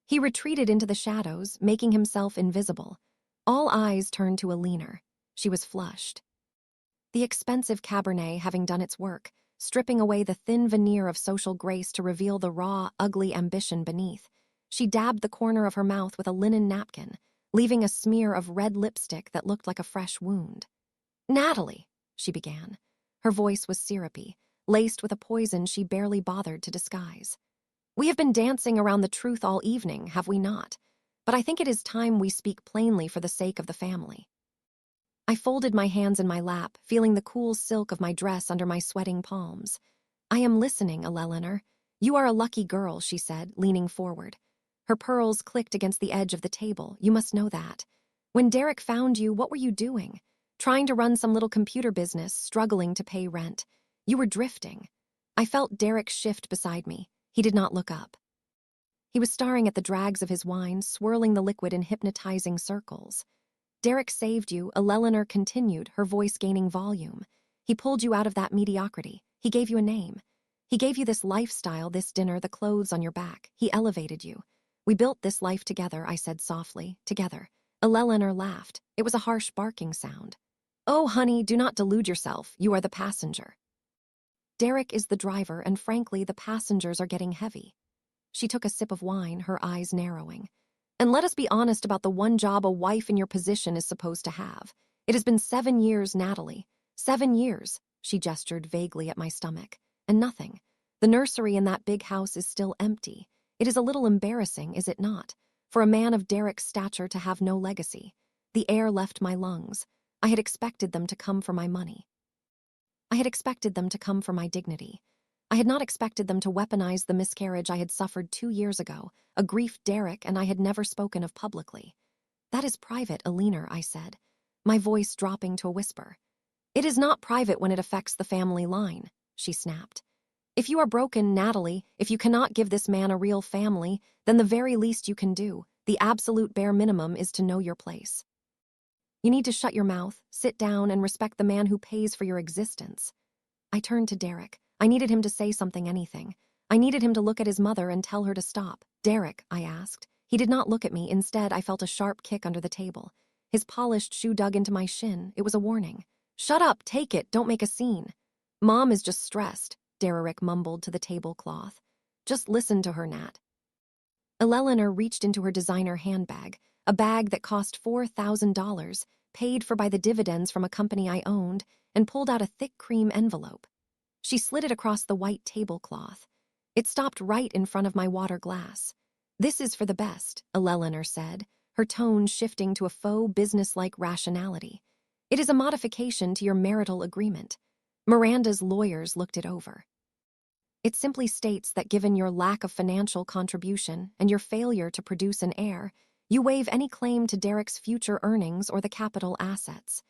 Speaker 1: He retreated into the shadows, making himself invisible. All eyes turned to Alina. She was flushed. The expensive Cabernet having done its work, stripping away the thin veneer of social grace to reveal the raw, ugly ambition beneath. She dabbed the corner of her mouth with a linen napkin, leaving a smear of red lipstick that looked like a fresh wound. "Natalie," she began. Her voice was syrupy, laced with a poison she barely bothered to disguise. "We have been dancing around the truth all evening, have we not? But I think it is time we speak plainly for the sake of the family." I folded my hands in my lap, feeling the cool silk of my dress under my sweating palms. "I am listening, Eleanor. You are a lucky girl," she said, leaning forward. Her pearls clicked against the edge of the table. "You must know that. When Derek found you, what were you doing? Trying to run some little computer business, struggling to pay rent. You were drifting." I felt Derek shift beside me. He did not look up. He was staring at the dregs of his wine, swirling the liquid in hypnotizing circles. "Derek saved you," Eleanor continued, her voice gaining volume. "He pulled you out of that mediocrity. He gave you a name. He gave you this lifestyle, this dinner, the clothes on your back. He elevated you. We built this life together," I said softly. "Together." Eleanor laughed. It was a harsh barking sound. "Oh, honey, do not delude yourself. You are the passenger. Derek is the driver, and frankly, the passengers are getting heavy." She took a sip of wine, her eyes narrowing. "And let us be honest about the one job a wife in your position is supposed to have. It has been 7 years, Natalie. 7 years," she gestured vaguely at my stomach. "And nothing. The nursery in that big house is still empty. It is a little embarrassing, is it not, for a man of Derek's stature to have no legacy? The air left my lungs. I had expected them to come for my money. I had expected them to come for my dignity. I had not expected them to weaponize the miscarriage I had suffered 2 years ago, a grief Derek and I had never spoken of publicly. "That is private, Alina," I said, my voice dropping to a whisper. "It is not private when it affects the family line," she snapped. "If you are broken, Natalie, if you cannot give this man a real family, then the very least you can do, the absolute bare minimum, is to know your place. You need to shut your mouth, sit down, and respect the man who pays for your existence." I turned to Derek. I needed him to say something, anything. I needed him to look at his mother and tell her to stop. "Derek," I asked. He did not look at me. Instead, I felt a sharp kick under the table. His polished shoe dug into my shin. It was a warning. "Shut up, take it, don't make a scene." "Mom is just stressed," Derek mumbled to the tablecloth. "Just listen to her, Nat." Eleanor reached into her designer handbag, a bag that cost $4,000, paid for by the dividends from a company I owned, and pulled out a thick cream envelope. She slid it across the white tablecloth. It stopped right in front of my water glass. "This is for the best," Eleanor said, her tone shifting to a faux business-like rationality. "It is a modification to your marital agreement." Miranda's lawyers looked it over. "It simply states that given your lack of financial contribution and your failure to produce an heir, you waive any claim to Derek's future earnings or the capital assets.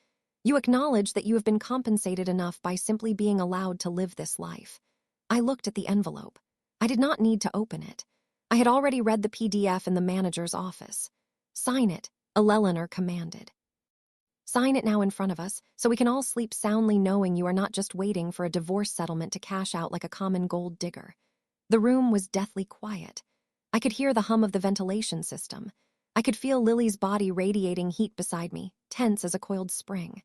Speaker 1: You acknowledge that you have been compensated enough by simply being allowed to live this life." I looked at the envelope. I did not need to open it. I had already read the PDF in the manager's office. "Sign it," Eleanor commanded. "Sign it now in front of us, so we can all sleep soundly knowing you are not just waiting for a divorce settlement to cash out like a common gold digger." The room was deathly quiet. I could hear the hum of the ventilation system. I could feel Lily's body radiating heat beside me, tense as a coiled spring.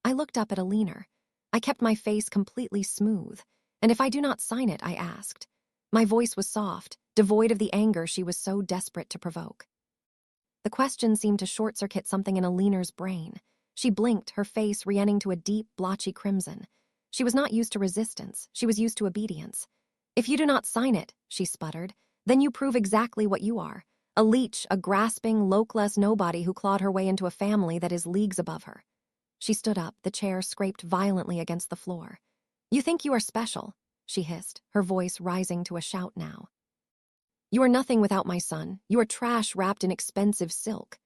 Speaker 1: I looked up at Alina. I kept my face completely smooth. "And if I do not sign it?" I asked. My voice was soft, devoid of the anger she was so desperate to provoke. The question seemed to short-circuit something in Alina's brain. She blinked, her face re-enning to a deep, blotchy crimson. She was not used to resistance. She was used to obedience. "If you do not sign it," she sputtered, "then you prove exactly what you are. A leech, a grasping, low-class nobody who clawed her way into a family that is leagues above her." She stood up, the chair scraped violently against the floor. "You think you are special," she hissed, her voice rising to a shout now. "You are nothing without my son. You are trash wrapped in expensive silk."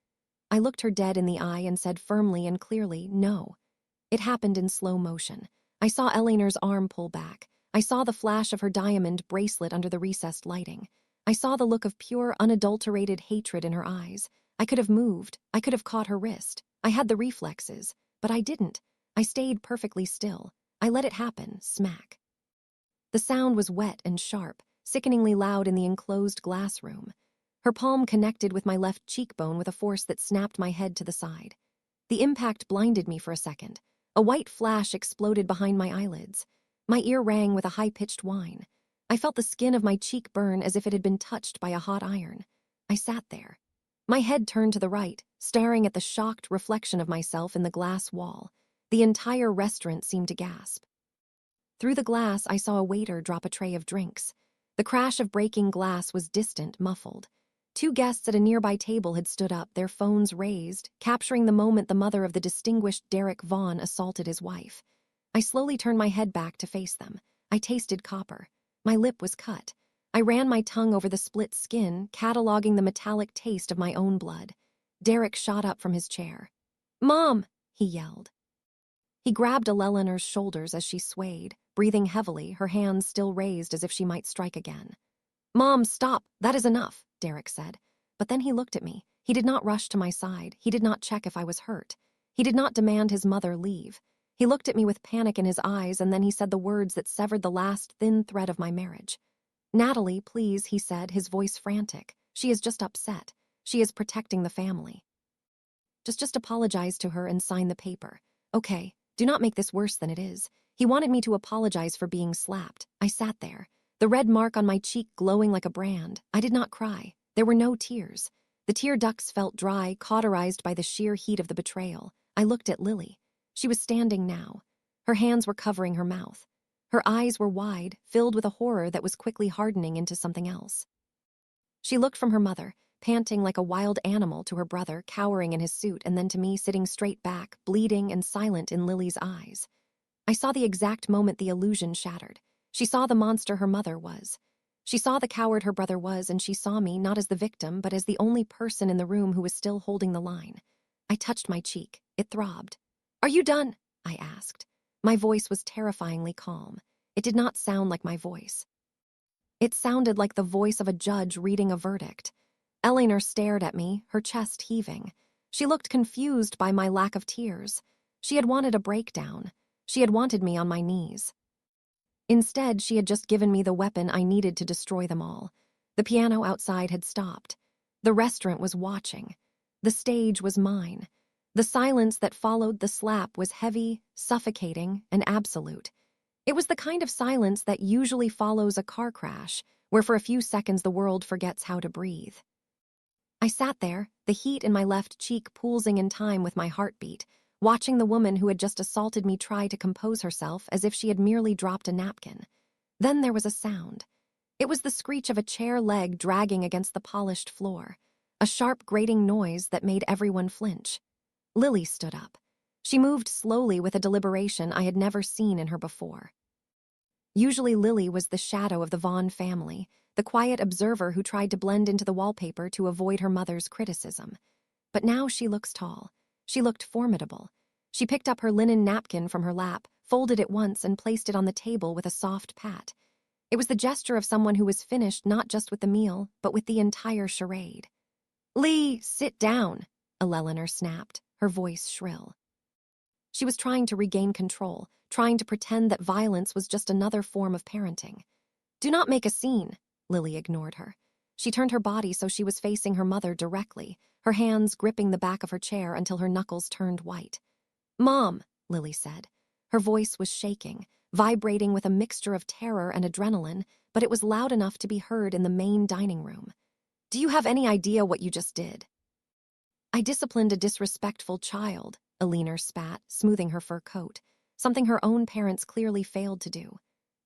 Speaker 1: I looked her dead in the eye and said firmly and clearly, "No." It happened in slow motion. I saw Eleanor's arm pull back. I saw the flash of her diamond bracelet under the recessed lighting. I saw the look of pure, unadulterated hatred in her eyes. I could have moved. I could have caught her wrist. I had the reflexes. But I didn't. I stayed perfectly still. I let it happen, smack. The sound was wet and sharp, sickeningly loud in the enclosed glass room. Her palm connected with my left cheekbone with a force that snapped my head to the side. The impact blinded me for a second. A white flash exploded behind my eyelids. My ear rang with a high-pitched whine. I felt the skin of my cheek burn as if it had been touched by a hot iron. I sat there. My head turned to the right, staring at the shocked reflection of myself in the glass wall. The entire restaurant seemed to gasp. Through the glass, I saw a waiter drop a tray of drinks. The crash of breaking glass was distant, muffled. Two guests at a nearby table had stood up, their phones raised, capturing the moment the mother of the distinguished Derek Vaughan assaulted his wife. I slowly turned my head back to face them. I tasted copper. My lip was cut. I ran my tongue over the split skin, cataloging the metallic taste of my own blood. Derek shot up from his chair. "Mom!" he yelled. He grabbed Eleanor's shoulders as she swayed, breathing heavily, her hands still raised as if she might strike again. "Mom, stop! That is enough," Derek said. But then he looked at me. He did not rush to my side. He did not check if I was hurt. He did not demand his mother leave. He looked at me with panic in his eyes, and then he said the words that severed the last thin thread of my marriage. "Natalie, please," he said, his voice frantic. "She is just upset. She is protecting the family. Just apologize to her and sign the paper. Okay, do not make this worse than it is." He wanted me to apologize for being slapped. I sat there, the red mark on my cheek glowing like a brand. I did not cry. There were no tears. The tear ducts felt dry, cauterized by the sheer heat of the betrayal. I looked at Lily. She was standing now. Her hands were covering her mouth. Her eyes were wide, filled with a horror that was quickly hardening into something else. She looked from her mother, panting like a wild animal, to her brother, cowering in his suit, and then to me, sitting straight back, bleeding and silent in Lily's eyes. I saw the exact moment the illusion shattered. She saw the monster her mother was. She saw the coward her brother was, and she saw me not as the victim, but as the only person in the room who was still holding the line. I touched my cheek. It throbbed. "Are you done?" I asked. My voice was terrifyingly calm. It did not sound like my voice. It sounded like the voice of a judge reading a verdict. Eleanor stared at me, her chest heaving. She looked confused by my lack of tears. She had wanted a breakdown. She had wanted me on my knees. Instead, she had just given me the weapon I needed to destroy them all. The piano outside had stopped. The restaurant was watching. The stage was mine. The silence that followed the slap was heavy, suffocating, and absolute. It was the kind of silence that usually follows a car crash, where for a few seconds the world forgets how to breathe. I sat there, the heat in my left cheek pulsing in time with my heartbeat, watching the woman who had just assaulted me try to compose herself as if she had merely dropped a napkin. Then there was a sound. It was the screech of a chair leg dragging against the polished floor, a sharp grating noise that made everyone flinch. Lily stood up. She moved slowly with a deliberation I had never seen in her before. Usually Lily was the shadow of the Vaughan family, the quiet observer who tried to blend into the wallpaper to avoid her mother's criticism. But now she looks tall. She looked formidable. She picked up her linen napkin from her lap, folded it once, and placed it on the table with a soft pat. It was the gesture of someone who was finished not just with the meal, but with the entire charade. "Lee, sit down," Eleanor snapped, her voice shrill. She was trying to regain control, trying to pretend that violence was just another form of parenting. Do not make a scene, Lily ignored her. She turned her body so she was facing her mother directly, her hands gripping the back of her chair until her knuckles turned white. Mom, Lily said. Her voice was shaking, vibrating with a mixture of terror and adrenaline, but it was loud enough to be heard in the main dining room. Do you have any idea what you just did? I disciplined a disrespectful child, Alina spat, smoothing her fur coat, something her own parents clearly failed to do.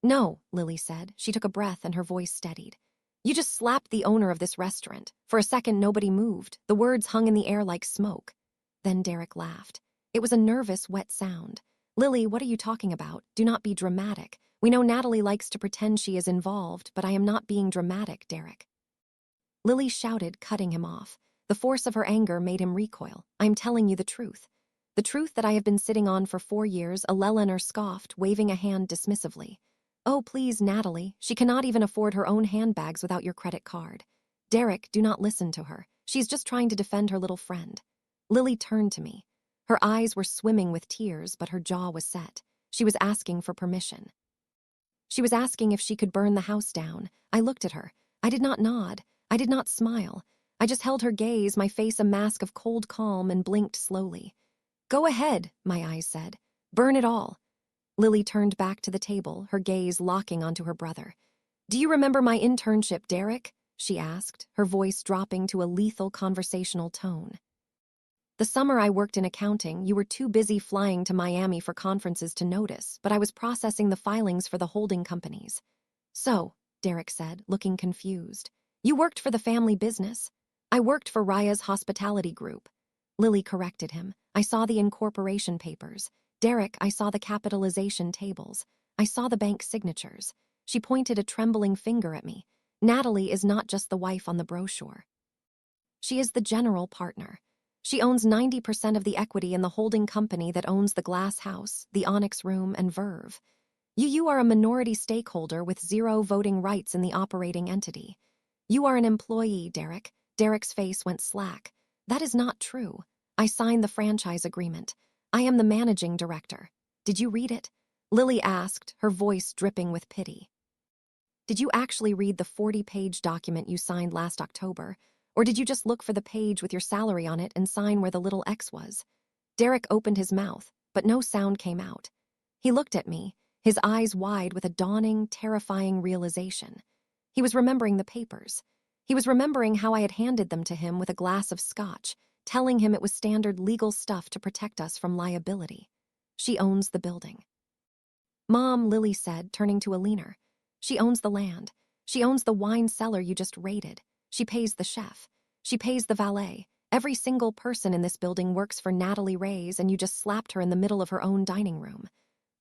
Speaker 1: No, Lily said. She took a breath and her voice steadied. You just slapped the owner of this restaurant. For a second, nobody moved. The words hung in the air like smoke. Then Derek laughed. It was a nervous, wet sound. Lily, what are you talking about? Do not be dramatic. We know Natalie likes to pretend she is involved, but I am not being dramatic, Derek. Lily shouted, cutting him off. The force of her anger made him recoil. I am telling you the truth. The truth that I have been sitting on for 4 years, Eleanor scoffed, waving a hand dismissively. Oh, please, Natalie. She cannot even afford her own handbags without your credit card. Derek, do not listen to her. She's just trying to defend her little friend. Lily turned to me. Her eyes were swimming with tears, but her jaw was set. She was asking for permission. She was asking if she could burn the house down. I looked at her. I did not nod. I did not smile. I just held her gaze, my face a mask of cold calm, and blinked slowly. Go ahead, my eyes said. Burn it all. Lily turned back to the table, her gaze locking onto her brother. Do you remember my internship, Derek? She asked, her voice dropping to a lethal conversational tone. The summer I worked in accounting, you were too busy flying to Miami for conferences to notice, but I was processing the filings for the holding companies. So, Derek said, looking confused. You worked for the family business? I worked for Raya's hospitality group. Lily corrected him. I saw the incorporation papers. Derek, I saw the capitalization tables. I saw the bank signatures. She pointed a trembling finger at me. Natalie is not just the wife on the brochure. She is the general partner. She owns 90% of the equity in the holding company that owns the Glass House, the Onyx Room, and Verve. You are a minority stakeholder with 0 voting rights in the operating entity. You are an employee, Derek. Derek's face went slack. That is not true. I signed the franchise agreement. I am the managing director. Did you read it? Lily asked, her voice dripping with pity. Did you actually read the 40-page document you signed last October? Or did you just look for the page with your salary on it and sign where the little X was? Derek opened his mouth, but no sound came out. He looked at me, his eyes wide with a dawning, terrifying realization. He was remembering the papers. He was remembering how I had handed them to him with a glass of scotch, telling him it was standard legal stuff to protect us from liability. She owns the building. Mom, Lily said, turning to Alina. She owns the land. She owns the wine cellar you just raided. She pays the chef. She pays the valet. Every single person in this building works for Natalie Reyes, and you just slapped her in the middle of her own dining room.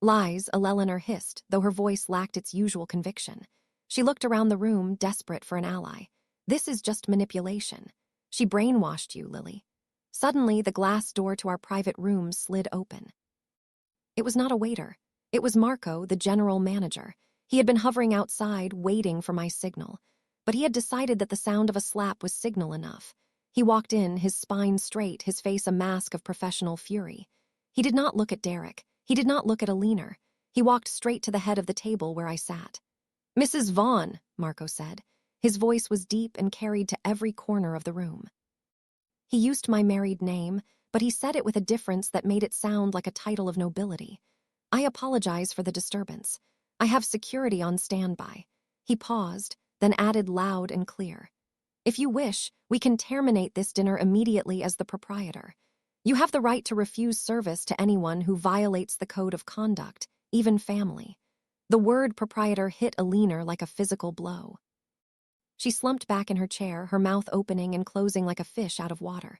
Speaker 1: Lies, Eleanor hissed, though her voice lacked its usual conviction. She looked around the room, desperate for an ally. This is just manipulation. She brainwashed you, Lily. Suddenly, the glass door to our private room slid open. It was not a waiter. It was Marco, the general manager. He had been hovering outside, waiting for my signal. But he had decided that the sound of a slap was signal enough. He walked in, his spine straight, his face a mask of professional fury. He did not look at Derek. He did not look at Alina. He walked straight to the head of the table where I sat. Mrs. Vaughn, Marco said. His voice was deep and carried to every corner of the room. He used my married name, but he said it with a difference that made it sound like a title of nobility. I apologize for the disturbance. I have security on standby. He paused, then added loud and clear. If you wish, we can terminate this dinner immediately as the proprietor. You have the right to refuse service to anyone who violates the code of conduct, even family. The word proprietor hit Alina like a physical blow. She slumped back in her chair, her mouth opening and closing like a fish out of water.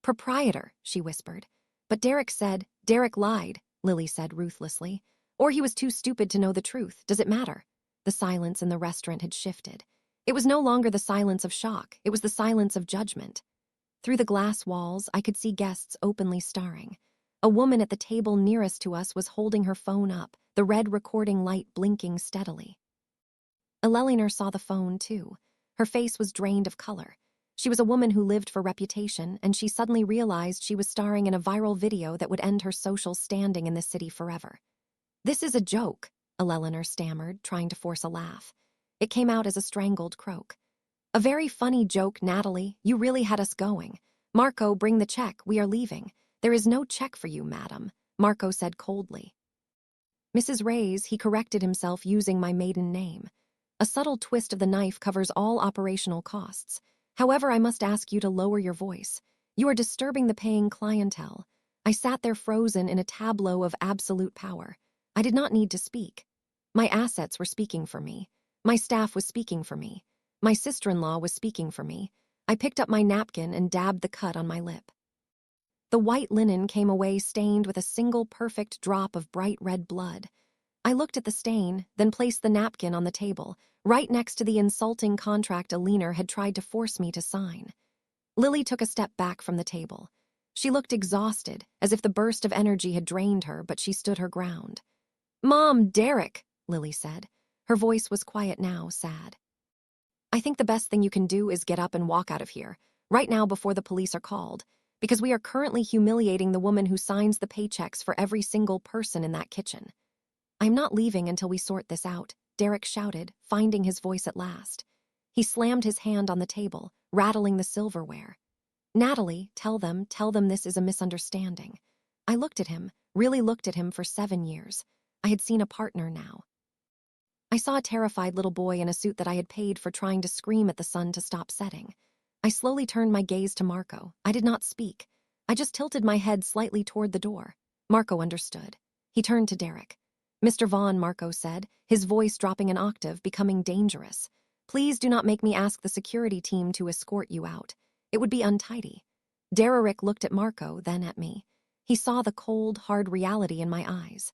Speaker 1: Proprietor, she whispered. But Derek lied, Lily said ruthlessly. Or he was too stupid to know the truth. Does it matter? The silence in the restaurant had shifted. It was no longer the silence of shock. It was the silence of judgment. Through the glass walls, I could see guests openly staring. A woman at the table nearest to us was holding her phone up, the red recording light blinking steadily. Eleanor saw the phone, too. Her face was drained of color. She was a woman who lived for reputation, and she suddenly realized she was starring in a viral video that would end her social standing in the city forever. This is a joke, Eleanor stammered, trying to force a laugh. It came out as a strangled croak. "A very funny joke, Natalie. You really had us going. Marco, bring the check. We are leaving. There is no check for you, madam," Marco said coldly. "Mrs. Reyes," he corrected himself using my maiden name. "A subtle twist of the knife covers all operational costs. However, I must ask you to lower your voice. You are disturbing the paying clientele." I sat there frozen in a tableau of absolute power. I did not need to speak. My assets were speaking for me. My staff was speaking for me. My sister-in-law was speaking for me. I picked up my napkin and dabbed the cut on my lip. The white linen came away stained with a single perfect drop of bright red blood. I looked at the stain, then placed the napkin on the table, right next to the insulting contract Alina had tried to force me to sign. Lily took a step back from the table. She looked exhausted, as if the burst of energy had drained her, but she stood her ground. "Mom, Derek," Lily said. Her voice was quiet now, sad. "I think the best thing you can do is get up and walk out of here, right now before the police are called, because we are currently humiliating the woman who signs the paychecks for every single person in that kitchen." "I'm not leaving until we sort this out," Derek shouted, finding his voice at last. He slammed his hand on the table, rattling the silverware. "Natalie, tell them this is a misunderstanding." I looked at him, really looked at him for 7 years. I had seen a partner now. I saw a terrified little boy in a suit that I had paid for trying to scream at the sun to stop setting. I slowly turned my gaze to Marco. I did not speak. I just tilted my head slightly toward the door. Marco understood. He turned to Derek. "Mr. Vaughn," Marco said, his voice dropping an octave, becoming dangerous. "Please do not make me ask the security team to escort you out. It would be untidy." Derek looked at Marco, then at me. He saw the cold, hard reality in my eyes.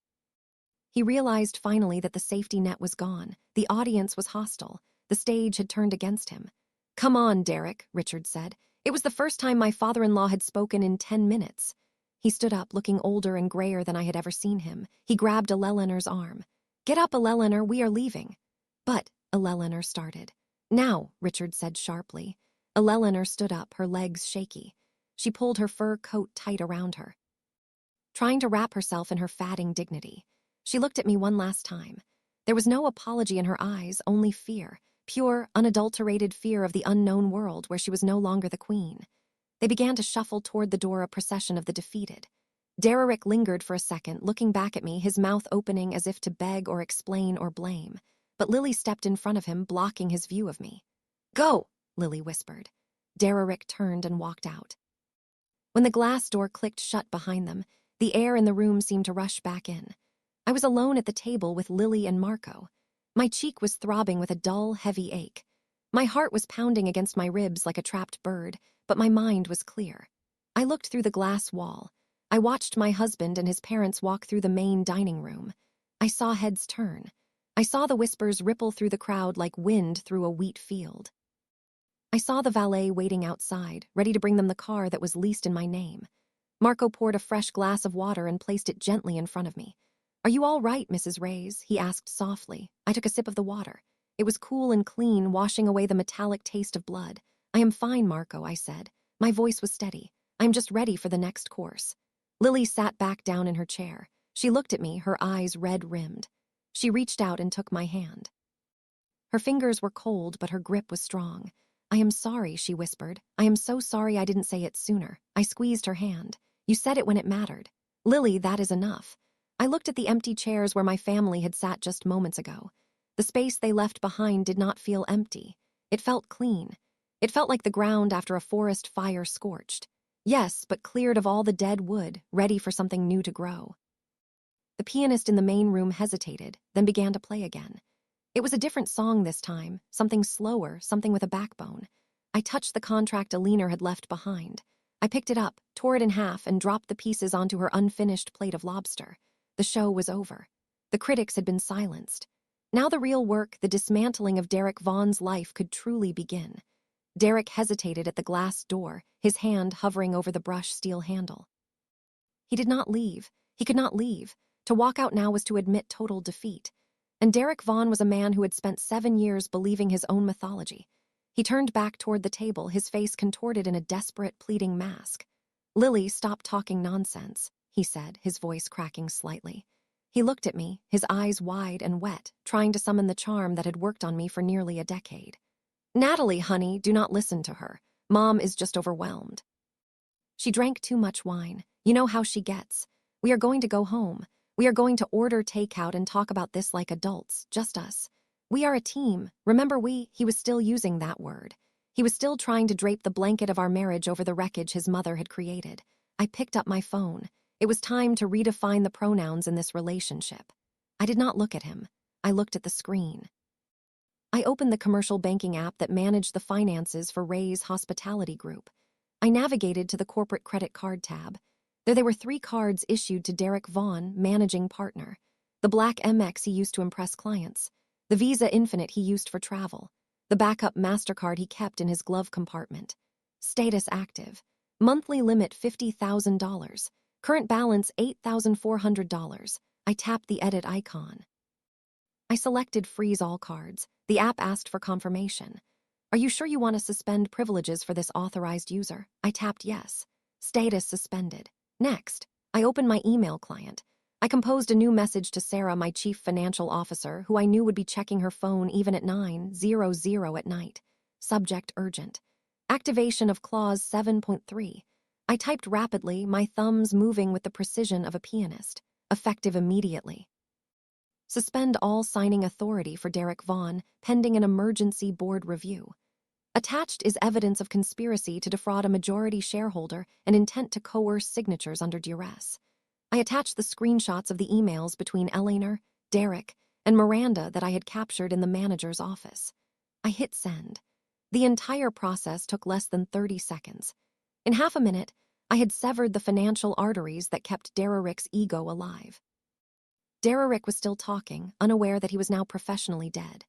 Speaker 1: He realized finally that the safety net was gone. The audience was hostile. The stage had turned against him. "Come on, Derek," Richard said. It was the first time my father-in-law had spoken in 10 minutes. He stood up, looking older and grayer than I had ever seen him. He grabbed Eleanor's arm. "Get up, Eleanor, we are leaving." "But," Eleanor started. "Now," Richard said sharply. Eleanor stood up, her legs shaky. She pulled her fur coat tight around her, trying to wrap herself in her fatting dignity. She looked at me one last time. There was no apology in her eyes, only fear. Pure, unadulterated fear of the unknown world where she was no longer the queen. They began to shuffle toward the door, a procession of the defeated. Derek lingered for a second, looking back at me, his mouth opening as if to beg or explain or blame. But Lily stepped in front of him, blocking his view of me. "Go," Lily whispered. Derek turned and walked out. When the glass door clicked shut behind them, the air in the room seemed to rush back in. I was alone at the table with Lily and Marco. My cheek was throbbing with a dull, heavy ache. My heart was pounding against my ribs like a trapped bird, but my mind was clear. I looked through the glass wall. I watched my husband and his parents walk through the main dining room. I saw heads turn. I saw the whispers ripple through the crowd like wind through a wheat field. I saw the valet waiting outside, ready to bring them the car that was leased in my name. Marco poured a fresh glass of water and placed it gently in front of me. "Are you all right, Mrs. Reyes?" he asked softly. I took a sip of the water. It was cool and clean, washing away the metallic taste of blood. "I am fine, Marco," I said. My voice was steady. "I am just ready for the next course." Lily sat back down in her chair. She looked at me, her eyes red-rimmed. She reached out and took my hand. Her fingers were cold, but her grip was strong. "I am sorry," she whispered. "I am so sorry I didn't say it sooner." I squeezed her hand. "You said it when it mattered." "Lily, that is enough." I looked at the empty chairs where my family had sat just moments ago. The space they left behind did not feel empty. It felt clean. It felt like the ground after a forest fire scorched. Yes, but cleared of all the dead wood, ready for something new to grow. The pianist in the main room hesitated, then began to play again. It was a different song this time, something slower, something with a backbone. I touched the contract Alina had left behind. I picked it up, tore it in half, and dropped the pieces onto her unfinished plate of lobster. The show was over. The critics had been silenced. Now the real work, the dismantling of Derek Vaughn's life, could truly begin. Derek hesitated at the glass door, his hand hovering over the brush steel handle. He did not leave. He could not leave. To walk out now was to admit total defeat. And Derek Vaughn was a man who had spent 7 years believing his own mythology. He turned back toward the table, his face contorted in a desperate, pleading mask. "Lily, stop talking nonsense," he said, his voice cracking slightly. He looked at me, his eyes wide and wet, trying to summon the charm that had worked on me for nearly a decade. Natalie, honey, do not listen to her. Mom is just overwhelmed. She drank too much wine. You know how she gets. We are going to go home. We are going to order takeout and talk about this like adults, just us. We are a team. Remember he was still using that word. He was still trying to drape the blanket of our marriage over the wreckage his mother had created. I picked up my phone. It was time to redefine the pronouns in this relationship. I did not look at him. I looked at the screen. I opened the commercial banking app that managed the finances for Ray's hospitality group. I navigated to the corporate credit card tab. There were 3 cards issued to Derek Vaughn, managing partner. The black MX he used to impress clients. The Visa Infinite he used for travel. The backup MasterCard he kept in his glove compartment. Status active. Monthly limit $50,000. Current balance $8,400. I tapped the edit icon. I selected freeze all cards. The app asked for confirmation. Are you sure you want to suspend privileges for this authorized user? I tapped yes. Status suspended. Next, I opened my email client. I composed a new message to Sarah, my chief financial officer, who I knew would be checking her phone even at 9:00 at night. Subject urgent. Activation of clause 7.3. I typed rapidly, my thumbs moving with the precision of a pianist. Effective immediately. Suspend all signing authority for Derek Vaughn, pending an emergency board review. Attached is evidence of conspiracy to defraud a majority shareholder and intent to coerce signatures under duress. I attached the screenshots of the emails between Eleanor, Derek, and Miranda that I had captured in the manager's office. I hit send. The entire process took less than 30 seconds. In half a minute, I had severed the financial arteries that kept Derek's ego alive. Derek was still talking, unaware that he was now professionally dead.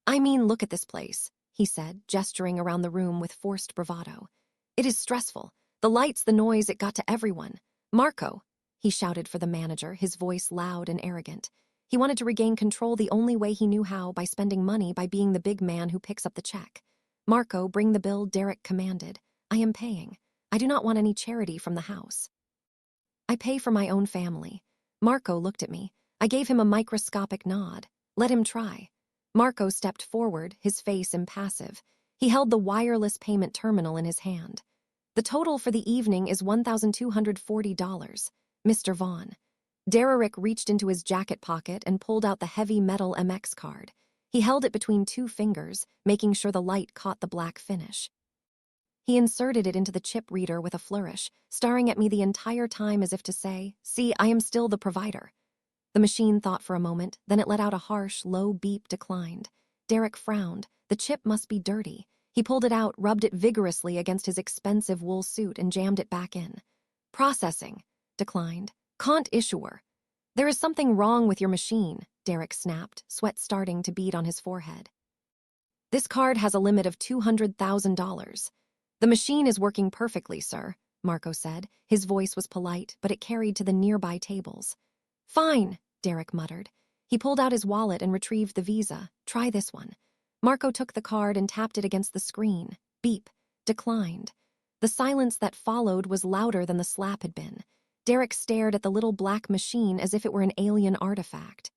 Speaker 1: I mean, look at this place, he said, gesturing around the room with forced bravado. It is stressful. The lights, the noise, it got to everyone. Marco, he shouted for the manager, his voice loud and arrogant. He wanted to regain control the only way he knew how, by spending money, by being the big man who picks up the check. Marco, bring the bill, Derek commanded. I am paying. I do not want any charity from the house. I pay for my own family. Marco looked at me. I gave him a microscopic nod. Let him try. Marco stepped forward, his face impassive. He held the wireless payment terminal in his hand. The total for the evening is $1,240, Mr. Vaughn. Derek reached into his jacket pocket and pulled out the heavy metal MX card. He held it between 2 fingers, making sure the light caught the black finish. He inserted it into the chip reader with a flourish, staring at me the entire time as if to say, "See, I am still the provider." The machine thought for a moment, then it let out a harsh, low beep, declined. Derek frowned. The chip must be dirty. He pulled it out, rubbed it vigorously against his expensive wool suit, and jammed it back in. Processing. Declined. Can't issuer. There is something wrong with your machine, Derek snapped, sweat starting to bead on his forehead. This card has a limit of $200,000. The machine is working perfectly, sir, Marco said. His voice was polite, but it carried to the nearby tables. Fine, Derek muttered. He pulled out his wallet and retrieved the Visa. Try this one. Marco took the card and tapped it against the screen. Beep. Declined. The silence that followed was louder than the slap had been. Derek stared at the little black machine as if it were an alien artifact.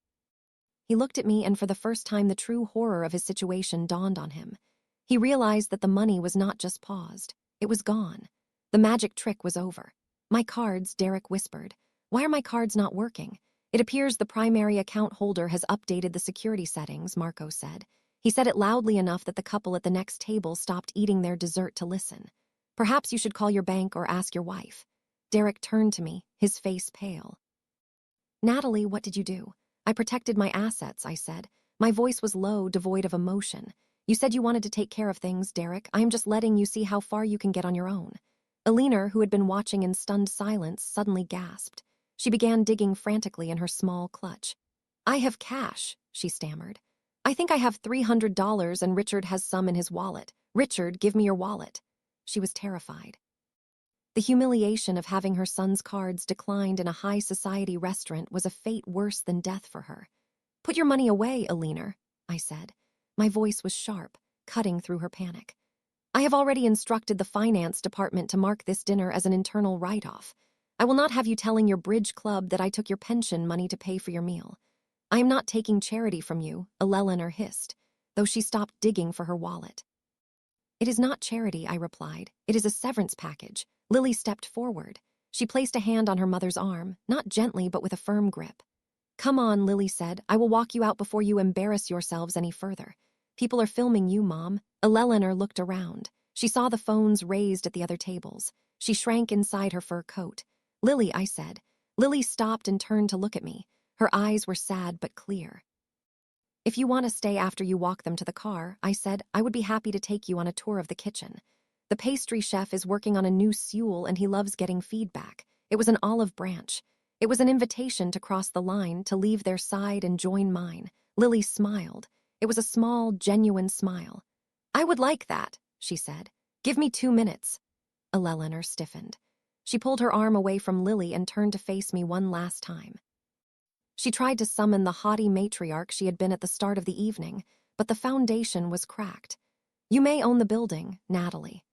Speaker 1: He looked at me, and for the first time the true horror of his situation dawned on him. He realized that the money was not just paused. It was gone. The magic trick was over. My cards, Derek whispered. Why are my cards not working? It appears the primary account holder has updated the security settings, Marco said. He said it loudly enough that the couple at the next table stopped eating their dessert to listen. Perhaps you should call your bank or ask your wife. Derek turned to me, his face pale. Natalie, what did you do? I protected my assets, I said. My voice was low, devoid of emotion. You said you wanted to take care of things, Derek. I am just letting you see how far you can get on your own. Eleanor, who had been watching in stunned silence, suddenly gasped. She began digging frantically in her small clutch. I have cash, she stammered. I think I have $300 and Richard has some in his wallet. Richard, give me your wallet. She was terrified. The humiliation of having her son's cards declined in a high society restaurant was a fate worse than death for her. Put your money away, Eleanor, I said. My voice was sharp, cutting through her panic. I have already instructed the finance department to mark this dinner as an internal write-off. I will not have you telling your bridge club that I took your pension money to pay for your meal. I am not taking charity from you, Eleanor hissed, though she stopped digging for her wallet. It is not charity, I replied. It is a severance package. Lily stepped forward. She placed a hand on her mother's arm, not gently but with a firm grip. Come on, Lily said. I will walk you out before you embarrass yourselves any further. People are filming you, Mom. Eleanor looked around. She saw the phones raised at the other tables. She shrank inside her fur coat. Lily, I said. Lily stopped and turned to look at me. Her eyes were sad but clear. If you want to stay after you walk them to the car, I said, I would be happy to take you on a tour of the kitchen. The pastry chef is working on a new seule and he loves getting feedback. It was an olive branch. It was an invitation to cross the line, to leave their side and join mine. Lily smiled. It was a small, genuine smile. I would like that, she said. Give me 2 minutes. Eleanor stiffened. She pulled her arm away from Lily and turned to face me one last time. She tried to summon the haughty matriarch she had been at the start of the evening, but the foundation was cracked. You may own the building, Natalie.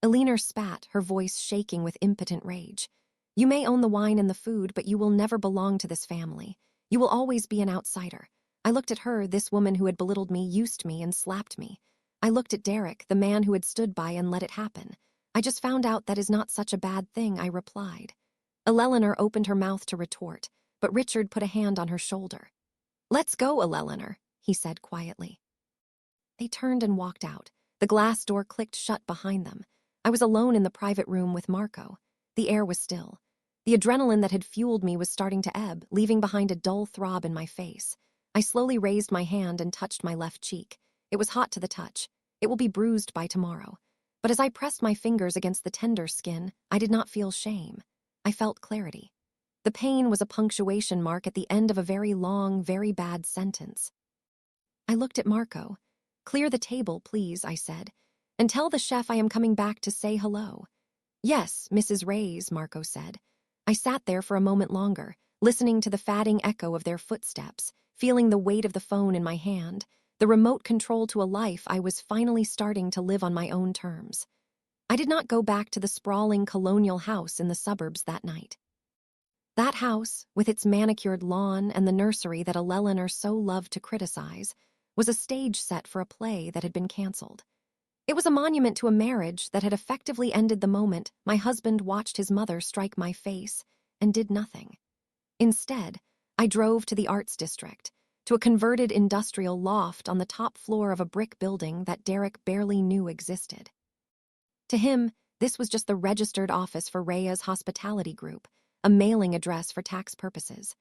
Speaker 1: Eleanor spat, her voice shaking with impotent rage. You may own the wine and the food, but you will never belong to this family. You will always be an outsider. I looked at her, this woman who had belittled me, used me, and slapped me. I looked at Derek, the man who had stood by and let it happen. I just found out that is not such a bad thing, I replied. Eleanor opened her mouth to retort, but Richard put a hand on her shoulder. Let's go, Eleanor, he said quietly. They turned and walked out. The glass door clicked shut behind them. I was alone in the private room with Marco. The air was still. The adrenaline that had fueled me was starting to ebb, leaving behind a dull throb in my face. I slowly raised my hand and touched my left cheek. It was hot to the touch. It will be bruised by tomorrow. But as I pressed my fingers against the tender skin, I did not feel shame. I felt clarity. The pain was a punctuation mark at the end of a very long, very bad sentence. I looked at Marco. Clear the table, please, I said, and tell the chef I am coming back to say hello. Yes, Mrs. Reyes, Marco said. I sat there for a moment longer, listening to the fading echo of their footsteps, feeling the weight of the phone in my hand, the remote control to a life I was finally starting to live on my own terms. I did not go back to the sprawling colonial house in the suburbs that night. That house, with its manicured lawn and the nursery that Eleanor so loved to criticize, was a stage set for a play that had been canceled. It was a monument to a marriage that had effectively ended the moment my husband watched his mother strike my face and did nothing. Instead, I drove to the Arts District, to a converted industrial loft on the top floor of a brick building that Derek barely knew existed. To him, this was just the registered office for Rhea's Hospitality Group, a mailing address for tax purposes.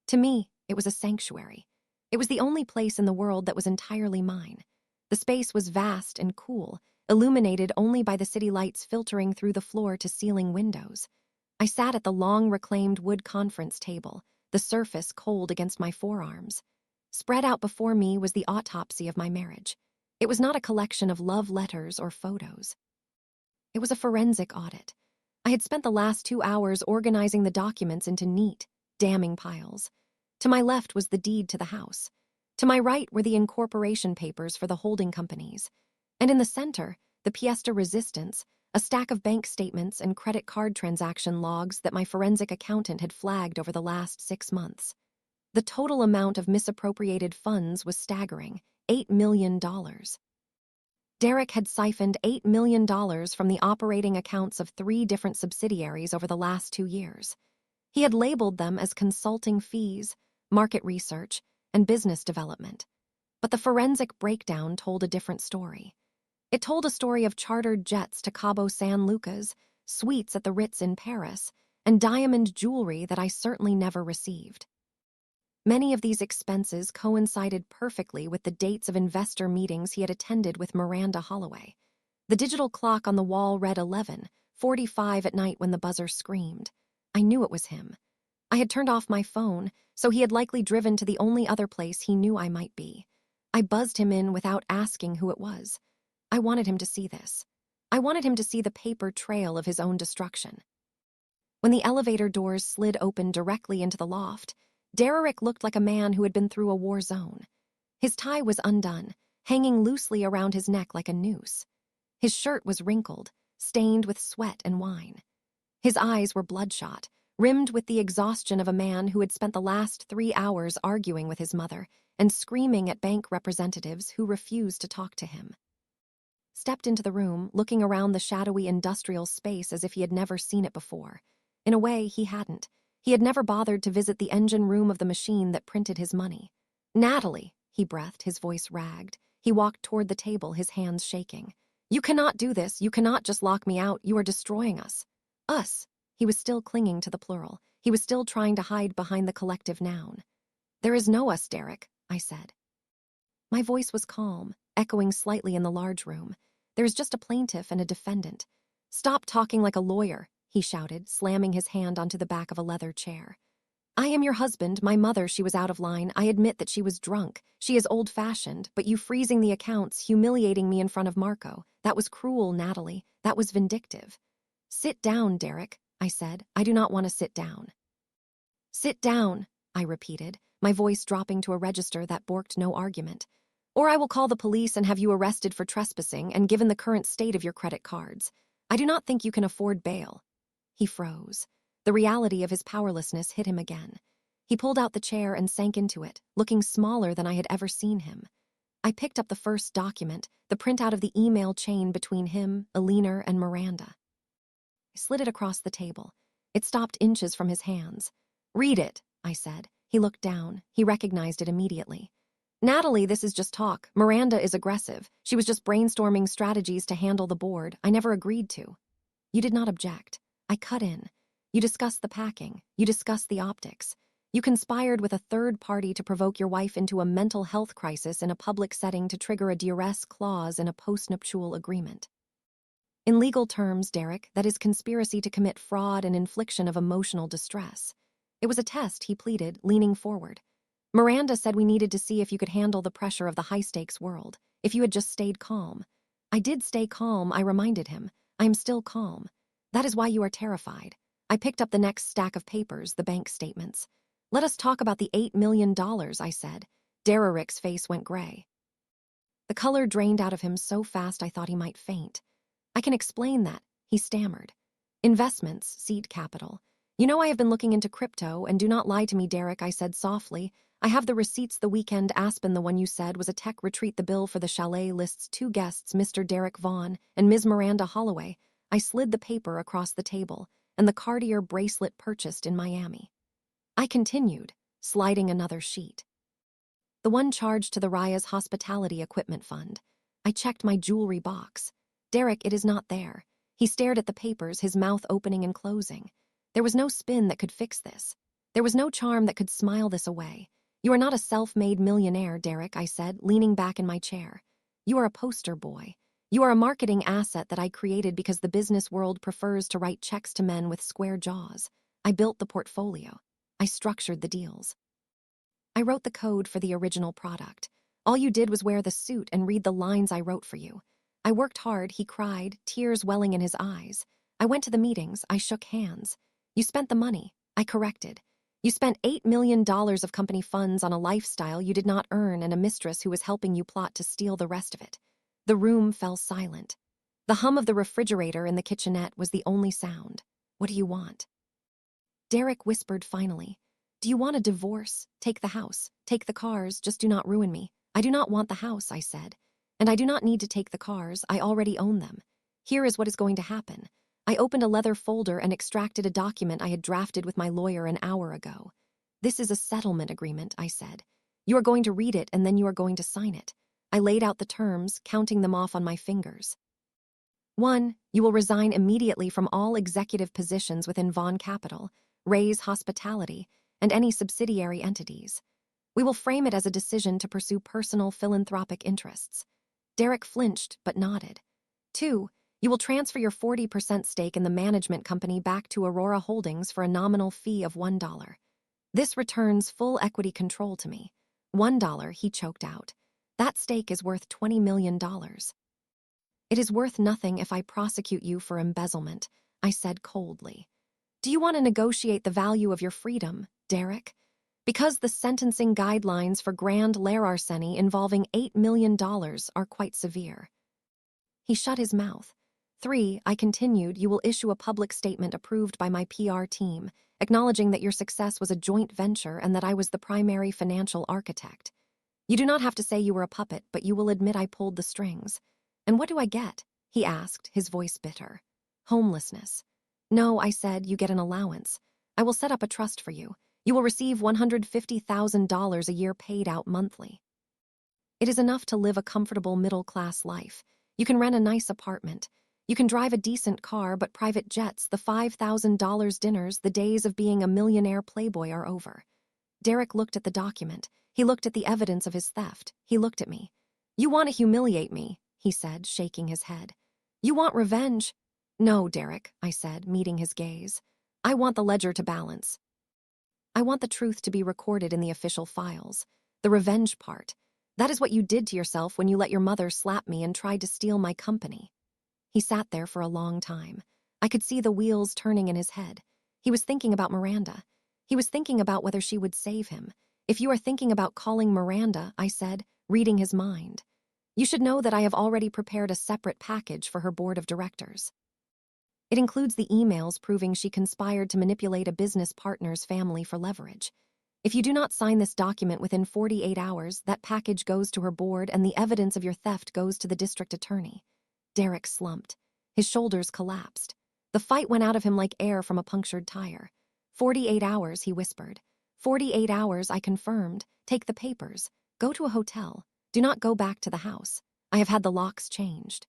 Speaker 1: To me, it was a sanctuary. It was the only place in the world that was entirely mine. The space was vast and cool, illuminated only by the city lights filtering through the floor-to-ceiling windows. I sat at the long reclaimed wood conference table, the surface cold against my forearms. Spread out before me was the autopsy of my marriage. It was not a collection of love letters or photos. It was a forensic audit. I had spent the last 2 hours organizing the documents into neat, damning piles. To my left was the deed to the house. To my right were the incorporation papers for the holding companies. And in the center, the pièce de résistance, a stack of bank statements and credit card transaction logs that my forensic accountant had flagged over the last 6 months. The total amount of misappropriated funds was staggering, $8 million. Derek had siphoned $8 million from the operating accounts of 3 different subsidiaries over the last 2 years. He had labeled them as consulting fees, market research, and business development. But the forensic breakdown told a different story. It told a story of chartered jets to Cabo San Lucas, suites at the Ritz in Paris, and diamond jewelry that I certainly never received. Many of these expenses coincided perfectly with the dates of investor meetings he had attended with Miranda Holloway. The digital clock on the wall read 11:45 at night when the buzzer screamed. I knew it was him. I had turned off my phone, so he had likely driven to the only other place he knew I might be. I buzzed him in without asking who it was. I wanted him to see this. I wanted him to see the paper trail of his own destruction. When the elevator doors slid open directly into the loft, Derek looked like a man who had been through a war zone. His tie was undone, hanging loosely around his neck like a noose. His shirt was wrinkled, stained with sweat and wine. His eyes were bloodshot, rimmed with the exhaustion of a man who had spent the last 3 hours arguing with his mother and screaming at bank representatives who refused to talk to him. Stepped into the room, looking around the shadowy industrial space as if he had never seen it before. In a way, he hadn't. He had never bothered to visit the engine room of the machine that printed his money. "Natalie," he breathed, his voice ragged. He walked toward the table, his hands shaking. "You cannot do this. You cannot just lock me out. You are destroying us." Us. He was still clinging to the plural. He was still trying to hide behind the collective noun. "There is no us, Derek," I said. My voice was calm, echoing slightly in the large room. "There is just a plaintiff and a defendant." "Stop talking like a lawyer," he shouted, slamming his hand onto the back of a leather chair. "I am your husband, my mother, she was out of line. I admit that she was drunk. She is old-fashioned, but you freezing the accounts, humiliating me in front of Marco. That was cruel, Natalie. That was vindictive." "Sit down, Derek," I said. "I do not want to sit down." "Sit down," I repeated, my voice dropping to a register that borked no argument. "Or I will call the police and have you arrested for trespassing and given the current state of your credit cards. I do not think you can afford bail." He froze. The reality of his powerlessness hit him again. He pulled out the chair and sank into it, looking smaller than I had ever seen him. I picked up the first document, the printout of the email chain between him, Alina, and Miranda. I slid it across the table. It stopped inches from his hands. "Read it," I said. He looked down. He recognized it immediately. "Natalie, this is just talk. Miranda is aggressive. She was just brainstorming strategies to handle the board. I never agreed to." "You did not object." I cut in. "You discussed the packing. You discussed the optics. You conspired with a third party to provoke your wife into a mental health crisis in a public setting to trigger a duress clause in a postnuptial agreement. In legal terms, Derek, that is conspiracy to commit fraud and infliction of emotional distress." It was a test, he pleaded, leaning forward. "Miranda said we needed to see if you could handle the pressure of the high-stakes world, if you had just stayed calm." "I did stay calm," I reminded him. "I am still calm. That is why you are terrified." I picked up the next stack of papers, the bank statements. "Let us talk about the $8 million, I said. Derek's face went gray. The color drained out of him so fast I thought he might faint. "I can explain that," he stammered. "Investments, seed capital. You know I have been looking into crypto, and do not lie to me, Derek," I said softly. "I have the receipts. The weekend Aspen, the one you said was a tech retreat. The bill for the chalet lists 2 guests, Mr. Derek Vaughn and Ms. Miranda Holloway." I slid the paper across the table, and the Cartier bracelet purchased in Miami. I continued, sliding another sheet. "The one charged to the Raya's Hospitality Equipment Fund." I checked my jewelry box. "Derek, it is not there." He stared at the papers, his mouth opening and closing. There was no spin that could fix this. There was no charm that could smile this away. "You are not a self-made millionaire, Derek," I said, leaning back in my chair. "You are a poster boy. You are a marketing asset that I created because the business world prefers to write checks to men with square jaws. I built the portfolio. I structured the deals. I wrote the code for the original product. All you did was wear the suit and read the lines I wrote for you. I worked hard," he cried, tears welling in his eyes. "I went to the meetings. I shook hands. You spent the money." I corrected. "You spent $8 million of company funds on a lifestyle you did not earn and a mistress who was helping you plot to steal the rest of it." The room fell silent. The hum of the refrigerator in the kitchenette was the only sound. "What do you want?" Derek whispered finally. "Do you want a divorce? Take the house. Take the cars. Just do not ruin me." "I do not want the house," I said. "And I do not need to take the cars. I already own them. Here is what is going to happen." I opened a leather folder and extracted a document I had drafted with my lawyer an hour ago. "This is a settlement agreement," I said. "You are going to read it and then you are going to sign it." I laid out the terms, counting them off on my fingers. 1. You will resign immediately from all executive positions within Vaughn Capital, Ray's Hospitality, and any subsidiary entities. We will frame it as a decision to pursue personal philanthropic interests." Derek flinched but nodded. 2. You will transfer your 40% stake in the management company back to Aurora Holdings for a nominal fee of $1. "This returns full equity control to me." $1, he choked out. "That stake is worth $20 million. "It is worth nothing if I prosecute you for embezzlement," I said coldly. "Do you want to negotiate the value of your freedom, Derek? Because the sentencing guidelines for grand larceny involving $8 million are quite severe." He shut his mouth. 3, I continued, you will issue a public statement approved by my PR team, acknowledging that your success was a joint venture and that I was the primary financial architect. You do not have to say you were a puppet, but you will admit I pulled the strings. And what do I get? He asked, his voice bitter. Homelessness. No, I said, you get an allowance. I will set up a trust for you. You will receive $150,000 a year paid out monthly. It is enough to live a comfortable middle-class life. You can rent a nice apartment. You can drive a decent car, but private jets, the $5,000 dinners, the days of being a millionaire playboy are over. Derek looked at the document. He looked at the evidence of his theft. He looked at me. You want to humiliate me, he said, shaking his head. You want revenge? No, Derek, I said, meeting his gaze. I want the ledger to balance. I want the truth to be recorded in the official files. The revenge part. That is what you did to yourself when you let your mother slap me and tried to steal my company. He sat there for a long time. I could see the wheels turning in his head. He was thinking about Miranda. He was thinking about whether she would save him. If you are thinking about calling Miranda, I said, reading his mind, you should know that I have already prepared a separate package for her board of directors. It includes the emails proving she conspired to manipulate a business partner's family for leverage. If you do not sign this document within 48 hours, that package goes to her board and the evidence of your theft goes to the district attorney. Derek slumped. His shoulders collapsed. The fight went out of him like air from a punctured tire. 48 hours, he whispered. 48 hours, I confirmed. Take the papers. Go to a hotel. Do not go back to the house. I have had the locks changed.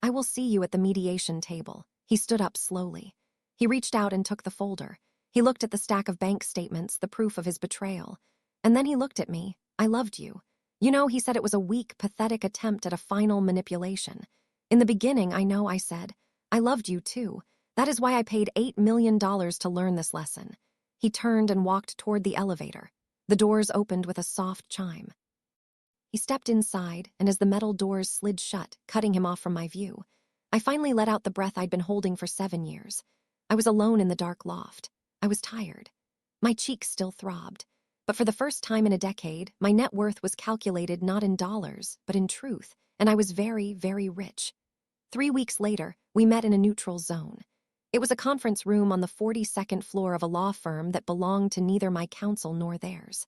Speaker 1: I will see you at the mediation table. He stood up slowly. He reached out and took the folder. He looked at the stack of bank statements, the proof of his betrayal. And then he looked at me. I loved you. You know, he said it was a weak, pathetic attempt at a final manipulation. In the beginning, I said, I loved you too. That is why I paid $8 million to learn this lesson. He turned and walked toward the elevator. The doors opened with a soft chime. He stepped inside, and as the metal doors slid shut, cutting him off from my view, I finally let out the breath I'd been holding for 7 years. I was alone in the dark loft. I was tired. My cheeks still throbbed. But for the first time in a decade, my net worth was calculated not in dollars, but in truth, and I was very, very rich. 3 weeks later, we met in a neutral zone. It was a conference room on the 42nd floor of a law firm that belonged to neither my counsel nor theirs.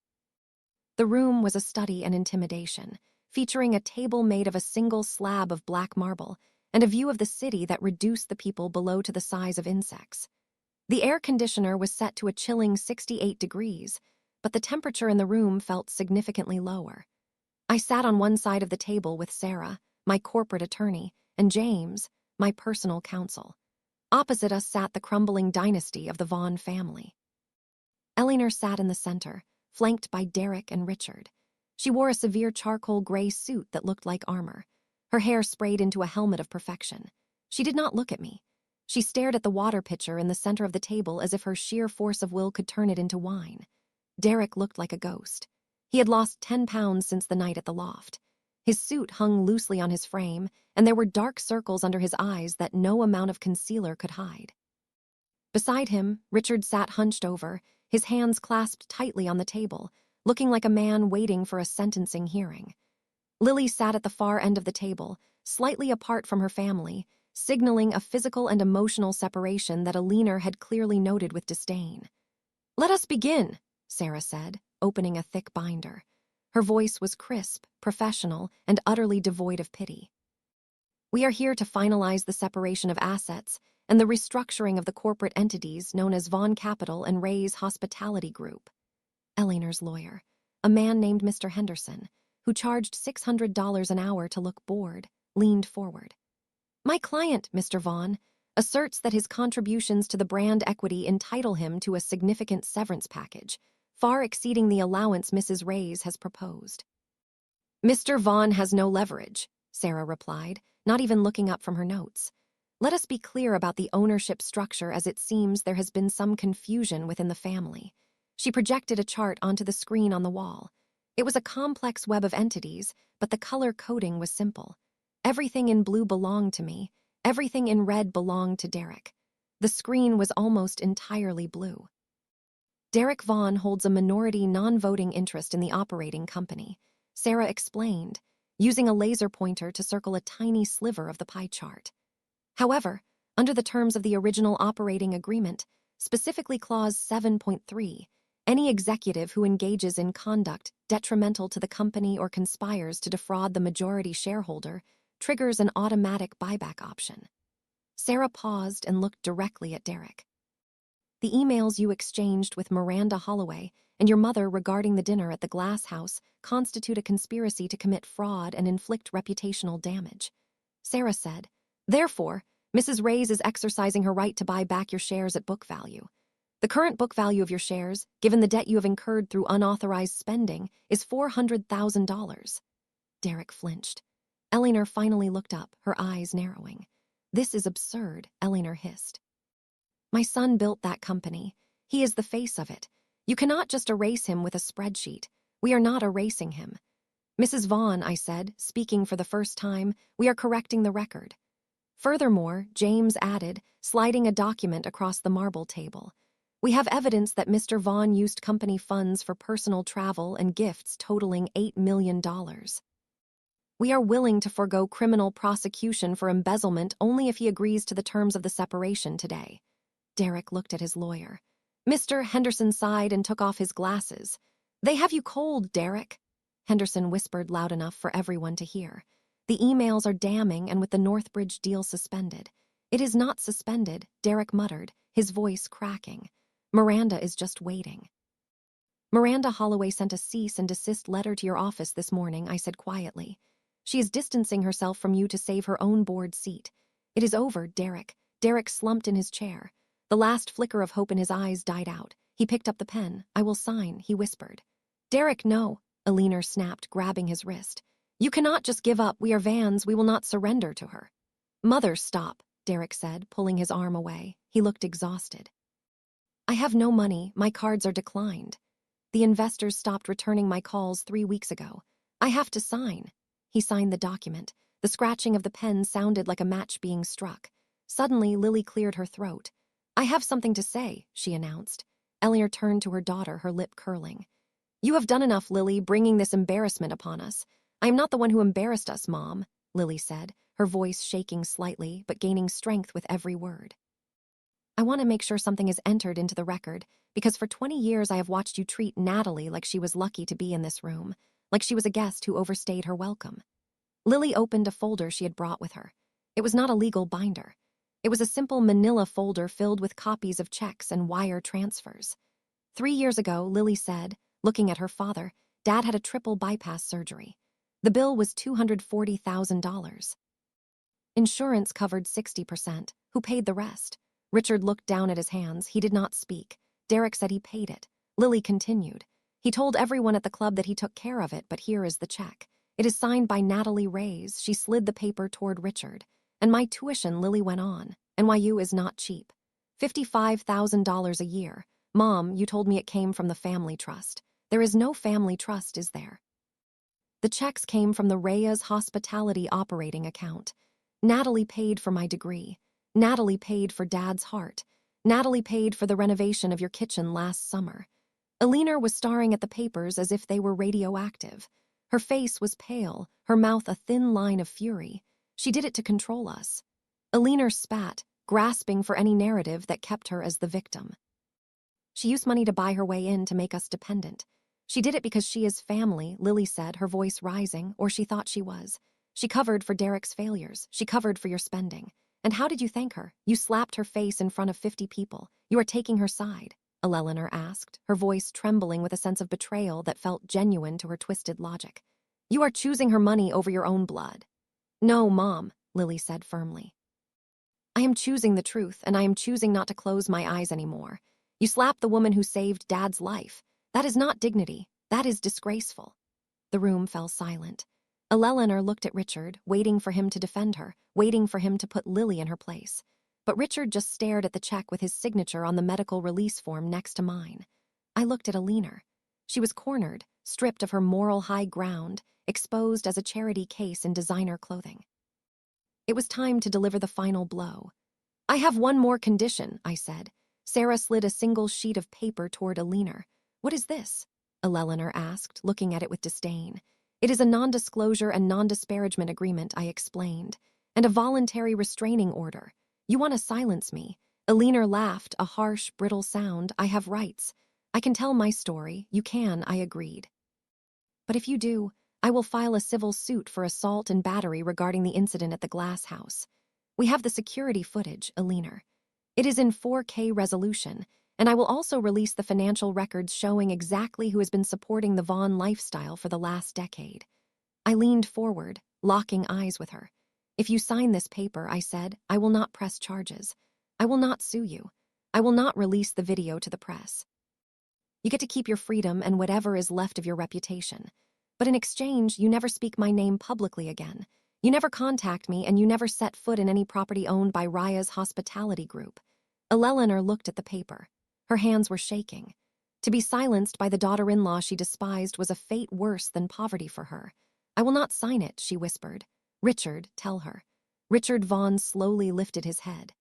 Speaker 1: The room was a study in intimidation, featuring a table made of a single slab of black marble and a view of the city that reduced the people below to the size of insects. The air conditioner was set to a chilling 68 degrees, but the temperature in the room felt significantly lower. I sat on one side of the table with Sarah, my corporate attorney, and James, my personal counsel. Opposite us sat the crumbling dynasty of the Vaughn family. Eleanor sat in the center, flanked by Derek and Richard. She wore a severe charcoal gray suit that looked like armor. Her hair sprayed into a helmet of perfection. She did not look at me. She stared at the water pitcher in the center of the table as if her sheer force of will could turn it into wine. Derek looked like a ghost. He had lost 10 pounds since the night at the loft. His suit hung loosely on his frame, and there were dark circles under his eyes that no amount of concealer could hide. Beside him, Richard sat hunched over, his hands clasped tightly on the table, looking like a man waiting for a sentencing hearing. Lily sat at the far end of the table, slightly apart from her family, signaling a physical and emotional separation that Eleanor had clearly noted with disdain. "Let us begin," Sarah said, opening a thick binder. Her voice was crisp, professional, and utterly devoid of pity. "We are here to finalize the separation of assets and the restructuring of the corporate entities known as Vaughn Capital and Ray's Hospitality Group." Eleanor's lawyer, a man named Mr. Henderson, who charged $600 an hour to look bored, leaned forward. "My client, Mr. Vaughn, asserts that his contributions to the brand equity entitle him to a significant severance package, far exceeding the allowance Mrs. Ray's has proposed." "Mr. Vaughn has no leverage," Sarah replied, not even looking up from her notes. "Let us be clear about the ownership structure, as it seems there has been some confusion within the family." She projected a chart onto the screen on the wall. It was a complex web of entities, but the color coding was simple. Everything in blue belonged to me. Everything in red belonged to Derek. The screen was almost entirely blue. "Derek Vaughn holds a minority non-voting interest in the operating company," Sarah explained, using a laser pointer to circle a tiny sliver of the pie chart. However, under the terms of the original operating agreement, specifically Clause 7.3, any executive who engages in conduct detrimental to the company or conspires to defraud the majority shareholder triggers an automatic buyback option. Sarah paused and looked directly at Derek. The emails you exchanged with Miranda Holloway and your mother regarding the dinner at the Glass House constitute a conspiracy to commit fraud and inflict reputational damage. Sarah said, therefore, Mrs. Reyes is exercising her right to buy back your shares at book value. The current book value of your shares, given the debt you have incurred through unauthorized spending, is $400,000. Derek flinched. Eleanor finally looked up, her eyes narrowing. This is absurd, Eleanor hissed. My son built that company. He is the face of it. You cannot just erase him with a spreadsheet. We are not erasing him. Mrs. Vaughn, I said, speaking for the first time, we are correcting the record. Furthermore, James added, sliding a document across the marble table. We have evidence that Mr. Vaughn used company funds for personal travel and gifts totaling $8 million. We are willing to forego criminal prosecution for embezzlement only if he agrees to the terms of the separation today. Derek looked at his lawyer. Mr. Henderson sighed and took off his glasses. They have you cold, Derek. Henderson whispered loud enough for everyone to hear. The emails are damning, and with the Northbridge deal suspended. It is not suspended, Derek muttered, his voice cracking. Miranda is just waiting. Miranda Holloway sent a cease and desist letter to your office this morning, I said quietly. She is distancing herself from you to save her own board seat. It is over, Derek. Derek slumped in his chair. The last flicker of hope in his eyes died out. He picked up the pen. I will sign, he whispered. Derek, no, Eleanor snapped, grabbing his wrist. You cannot just give up. We are Vans. We will not surrender to her. Mother, stop, Derek said, pulling his arm away. He looked exhausted. I have no money. My cards are declined. The investors stopped returning my calls 3 weeks ago. I have to sign. He signed the document. The scratching of the pen sounded like a match being struck. Suddenly, Lily cleared her throat. I have something to say, she announced. Eleanor turned to her daughter, her lip curling. You have done enough, Lily, bringing this embarrassment upon us. I am not the one who embarrassed us, Mom, Lily said, her voice shaking slightly but gaining strength with every word. I want to make sure something is entered into the record, because for 20 years I have watched you treat Natalie like she was lucky to be in this room, like she was a guest who overstayed her welcome. Lily opened a folder she had brought with her. It was not a legal binder. It was a simple manila folder filled with copies of checks and wire transfers. 3 years ago, Lily said, looking at her father, Dad had a triple bypass surgery. The bill was $240,000. Insurance covered 60%. Who paid the rest? Richard looked down at his hands. He did not speak. Derek said he paid it. Lily continued. He told everyone at the club that he took care of it, but here is the check. It is signed by Natalie Reyes. She slid the paper toward Richard. And my tuition, Lily went on. NYU is not cheap. $55,000 a year. Mom, you told me it came from the family trust. There is no family trust, is there? The checks came from the Reyes Hospitality operating account. Natalie paid for my degree. Natalie paid for Dad's heart. Natalie paid for the renovation of your kitchen last summer. Eleanor was staring at the papers as if they were radioactive. Her face was pale, her mouth a thin line of fury. She did it to control us. Eleanor spat, grasping for any narrative that kept her as the victim. She used money to buy her way in to make us dependent. She did it because she is family, Lily said, her voice rising, or she thought she was. She covered for Derek's failures. She covered for your spending. And how did you thank her? You slapped her face in front of 50 people. You are taking her side, Eleanor asked, her voice trembling with a sense of betrayal that felt genuine to her twisted logic. You are choosing her money over your own blood. No, Mom, Lily said firmly. I am choosing the truth, and I am choosing not to close my eyes anymore. You slapped the woman who saved Dad's life. That is not dignity. That is disgraceful. The room fell silent. Eleanor looked at Richard, waiting for him to defend her, waiting for him to put Lily in her place. But Richard just stared at the check with his signature on the medical release form next to mine. I looked at Eleanor. She was cornered, stripped of her moral high ground, exposed as a charity case in designer clothing. It was time to deliver the final blow. I have one more condition, I said. Sarah slid a single sheet of paper toward Eleanor. What is this? Eleanor asked, looking at it with disdain. It is a non-disclosure and non-disparagement agreement, I explained. and a voluntary restraining order. You want to silence me. Alina laughed, a harsh, brittle sound. I have rights. I can tell my story. You can, I agreed. But if you do, I will file a civil suit for assault and battery regarding the incident at the glass house. We have the security footage, Alina. It is in 4K resolution, and I will also release the financial records showing exactly who has been supporting the Vaughn lifestyle for the last decade. I leaned forward, locking eyes with her. If you sign this paper, I said, I will not press charges. I will not sue you. I will not release the video to the press. You get to keep your freedom and whatever is left of your reputation. But in exchange, you never speak my name publicly again. You never contact me, and you never set foot in any property owned by Raya's hospitality group. Eleanor looked at the paper. Her hands were shaking. To be silenced by the daughter-in-law she despised was a fate worse than poverty for her. I will not sign it, she whispered. Richard, tell her. Richard Vaughn slowly lifted his head.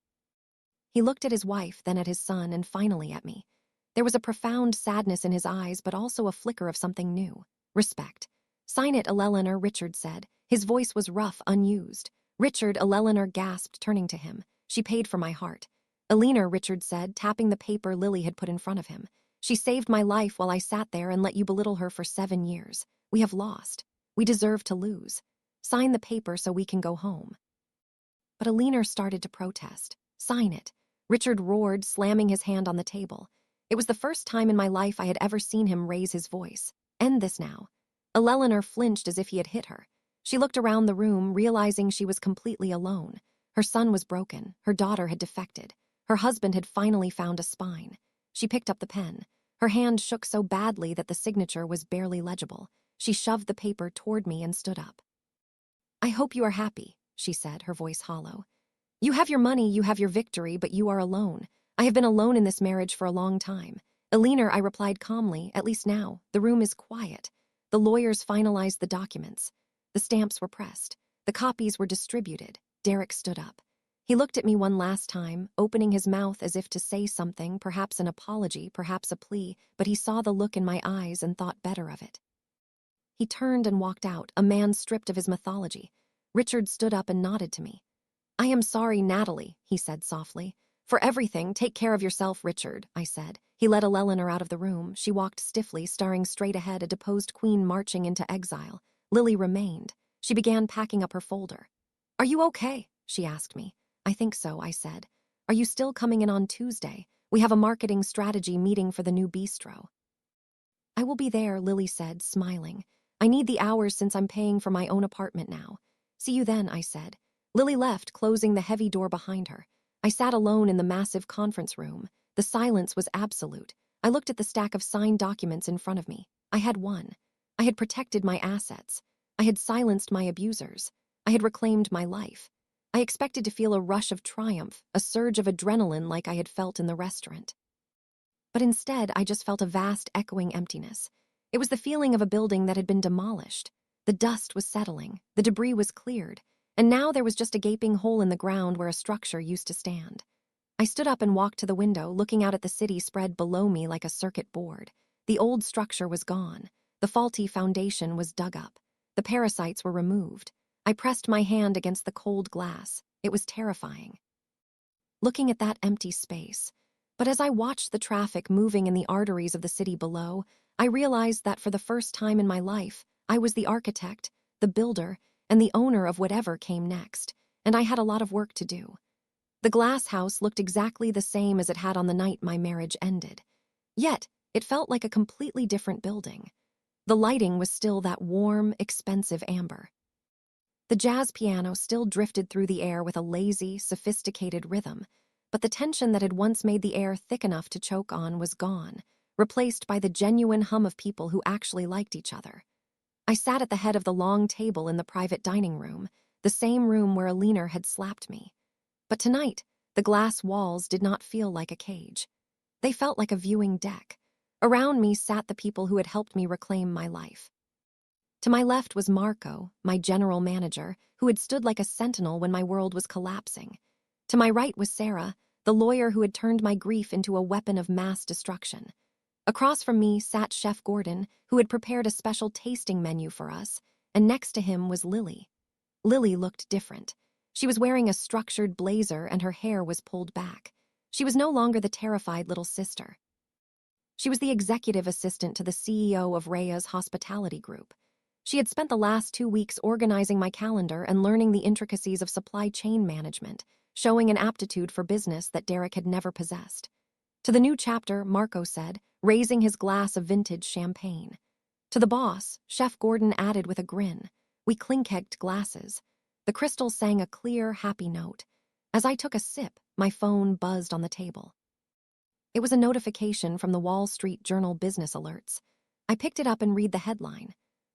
Speaker 1: He looked at his wife, then at his son, and finally at me. There was a profound sadness in his eyes, but also a flicker of something new. Respect. Sign it, Eleanor, Richard said. His voice was rough, unused. Richard, Eleanor gasped, turning to him. She paid for my heart. Alina, Richard said, tapping the paper Lily had put in front of him. She saved my life while I sat there and let you belittle her for 7 years. We have lost. We deserve to lose. Sign the paper so we can go home. But Alina started to protest. Sign it. Richard roared, slamming his hand on the table. It was the first time in my life I had ever seen him raise his voice. End this now. Eleanor flinched as if he had hit her. She looked around the room, realizing she was completely alone. Her son was broken. Her daughter had defected. Her husband had finally found a spine. She picked up the pen. Her hand shook so badly that the signature was barely legible. She shoved the paper toward me and stood up. I hope you are happy, she said, her voice hollow. You have your money, you have your victory, but you are alone. I have been alone in this marriage for a long time. Alina, I replied calmly, at least now. The room is quiet. The lawyers finalized the documents. The stamps were pressed. The copies were distributed. Derek stood up. He looked at me one last time, opening his mouth as if to say something, perhaps an apology, perhaps a plea, but he saw the look in my eyes and thought better of it. He turned and walked out, a man stripped of his mythology. Richard stood up and nodded to me. I am sorry, Natalie, he said softly. For everything, take care of yourself, Richard, I said. He led Eleanor out of the room. She walked stiffly, staring straight ahead, a deposed queen marching into exile. Lily remained. She began packing up her folder. Are you okay? She asked me. I think so, I said. Are you still coming in on Tuesday? We have a marketing strategy meeting for the new bistro. I will be there, Lily said, smiling. I need the hours since I'm paying for my own apartment now. See you then, I said. Lily left, closing the heavy door behind her. I sat alone in the massive conference room. The silence was absolute. I looked at the stack of signed documents in front of me. I had won. I had protected my assets. I had silenced my abusers. I had reclaimed my life. I expected to feel a rush of triumph, a surge of adrenaline like I had felt in the restaurant. But instead, I just felt a vast, echoing emptiness. It was the feeling of a building that had been demolished. The dust was settling. The debris was cleared. And now there was just a gaping hole in the ground where a structure used to stand. I stood up and walked to the window, looking out at the city spread below me like a circuit board. The old structure was gone. The faulty foundation was dug up. The parasites were removed. I pressed my hand against the cold glass. It was terrifying. Looking at that empty space. But as I watched the traffic moving in the arteries of the city below, I realized that for the first time in my life, I was the architect, the builder, and the owner of whatever came next, and I had a lot of work to do. The glass house looked exactly the same as it had on the night my marriage ended. Yet, it felt like a completely different building. The lighting was still that warm, expensive amber. The jazz piano still drifted through the air with a lazy, sophisticated rhythm, but the tension that had once made the air thick enough to choke on was gone, replaced by the genuine hum of people who actually liked each other. I sat at the head of the long table in the private dining room, the same room where Alina had slapped me. But tonight, the glass walls did not feel like a cage. They felt like a viewing deck. Around me sat the people who had helped me reclaim my life. To my left was Marco, my general manager, who had stood like a sentinel when my world was collapsing. To my right was Sarah, the lawyer who had turned my grief into a weapon of mass destruction. Across from me sat Chef Gordon, who had prepared a special tasting menu for us, and next to him was Lily. Lily looked different. She was wearing a structured blazer and her hair was pulled back. She was no longer the terrified little sister. She was the executive assistant to the CEO of Raya's hospitality group. She had spent the last 2 weeks organizing my calendar and learning the intricacies of supply chain management, showing an aptitude for business that Derek had never possessed. To the new chapter, Marco said, raising his glass of vintage champagne. To the boss, Chef Gordon added with a grin. We clink-kegged glasses. The crystal sang a clear, happy note. As I took a sip, my phone buzzed on the table. It was a notification from the Wall Street Journal Business Alerts. I picked it up and read the headline.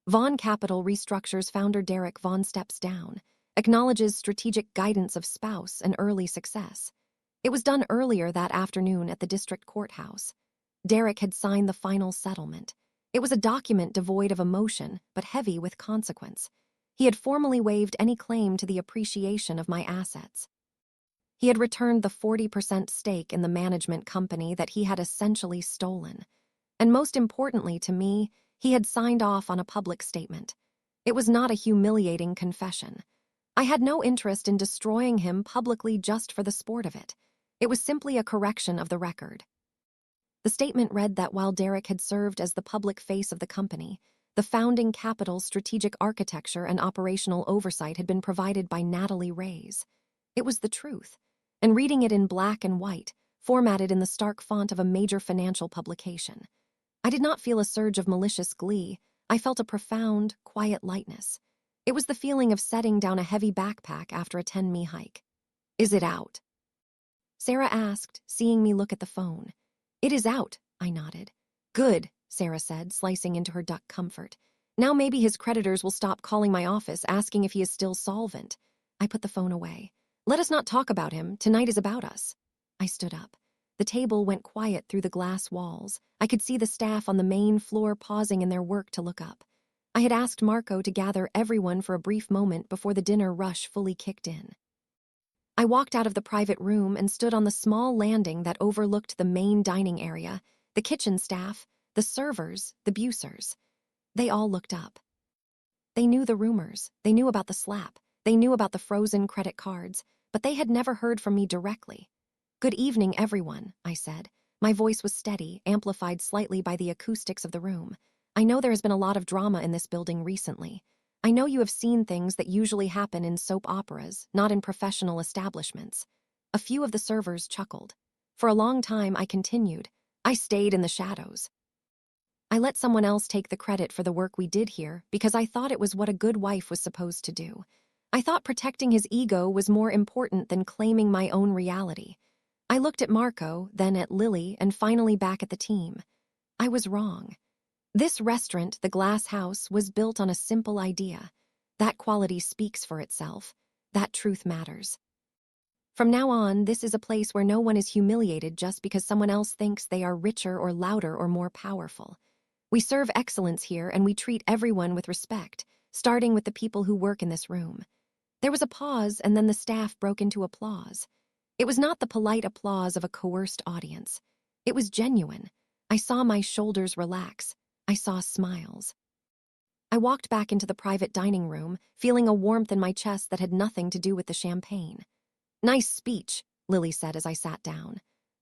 Speaker 1: Vaughn Capital restructures founder Derek Vaughn steps down, acknowledges strategic guidance of spouse and early success. It was done earlier that afternoon at the district courthouse. Derek had signed the final settlement. It was a document devoid of emotion, but heavy with consequence. He had formally waived any claim to the appreciation of my assets. He had returned the 40% stake in the management company that he had essentially stolen. And most importantly to me, he had signed off on a public statement. It was not a humiliating confession. I had no interest in destroying him publicly just for the sport of it. It was simply a correction of the record. The statement read that while Derek had served as the public face of the company, the founding capital's strategic architecture and operational oversight had been provided by Natalie Reyes. It was the truth, and reading it in black and white, formatted in the stark font of a major financial publication. I did not feel a surge of malicious glee. I felt a profound, quiet lightness. It was the feeling of setting down a heavy backpack after a 10-mi hike. "Is it out?" Sarah asked, seeing me look at the phone. "It is out," I nodded. "Good," Sarah said, slicing into her duck comfort. "Now maybe his creditors will stop calling my office asking if he is still solvent." I put the phone away. "Let us not talk about him. Tonight is about us." I stood up. The table went quiet through the glass walls. I could see the staff on the main floor pausing in their work to look up. I had asked Marco to gather everyone for a brief moment before the dinner rush fully kicked in. I walked out of the private room and stood on the small landing that overlooked the main dining area, the kitchen staff, the servers, the Bucers. They all looked up. They knew the rumors. They knew about the slap. They knew about the frozen credit cards, but they had never heard from me directly. "Good evening, everyone," I said. My voice was steady, amplified slightly by the acoustics of the room. "I know there has been a lot of drama in this building recently. I know you have seen things that usually happen in soap operas, not in professional establishments." A few of the servers chuckled. For a long time, I continued. "I stayed in the shadows. I let someone else take the credit for the work we did here because I thought it was what a good wife was supposed to do. I thought protecting his ego was more important than claiming my own reality. I looked at Marco, then at Lily, and finally back at the team. I was wrong. This restaurant, the Glass House, was built on a simple idea. That quality speaks for itself. That truth matters. From now on, this is a place where no one is humiliated just because someone else thinks they are richer or louder or more powerful. We serve excellence here and we treat everyone with respect, starting with the people who work in this room." There was a pause and then the staff broke into applause. It was not the polite applause of a coerced audience. It was genuine. I saw my shoulders relax. I saw smiles. I walked back into the private dining room, feeling a warmth in my chest that had nothing to do with the champagne. "Nice speech," Lily said as I sat down.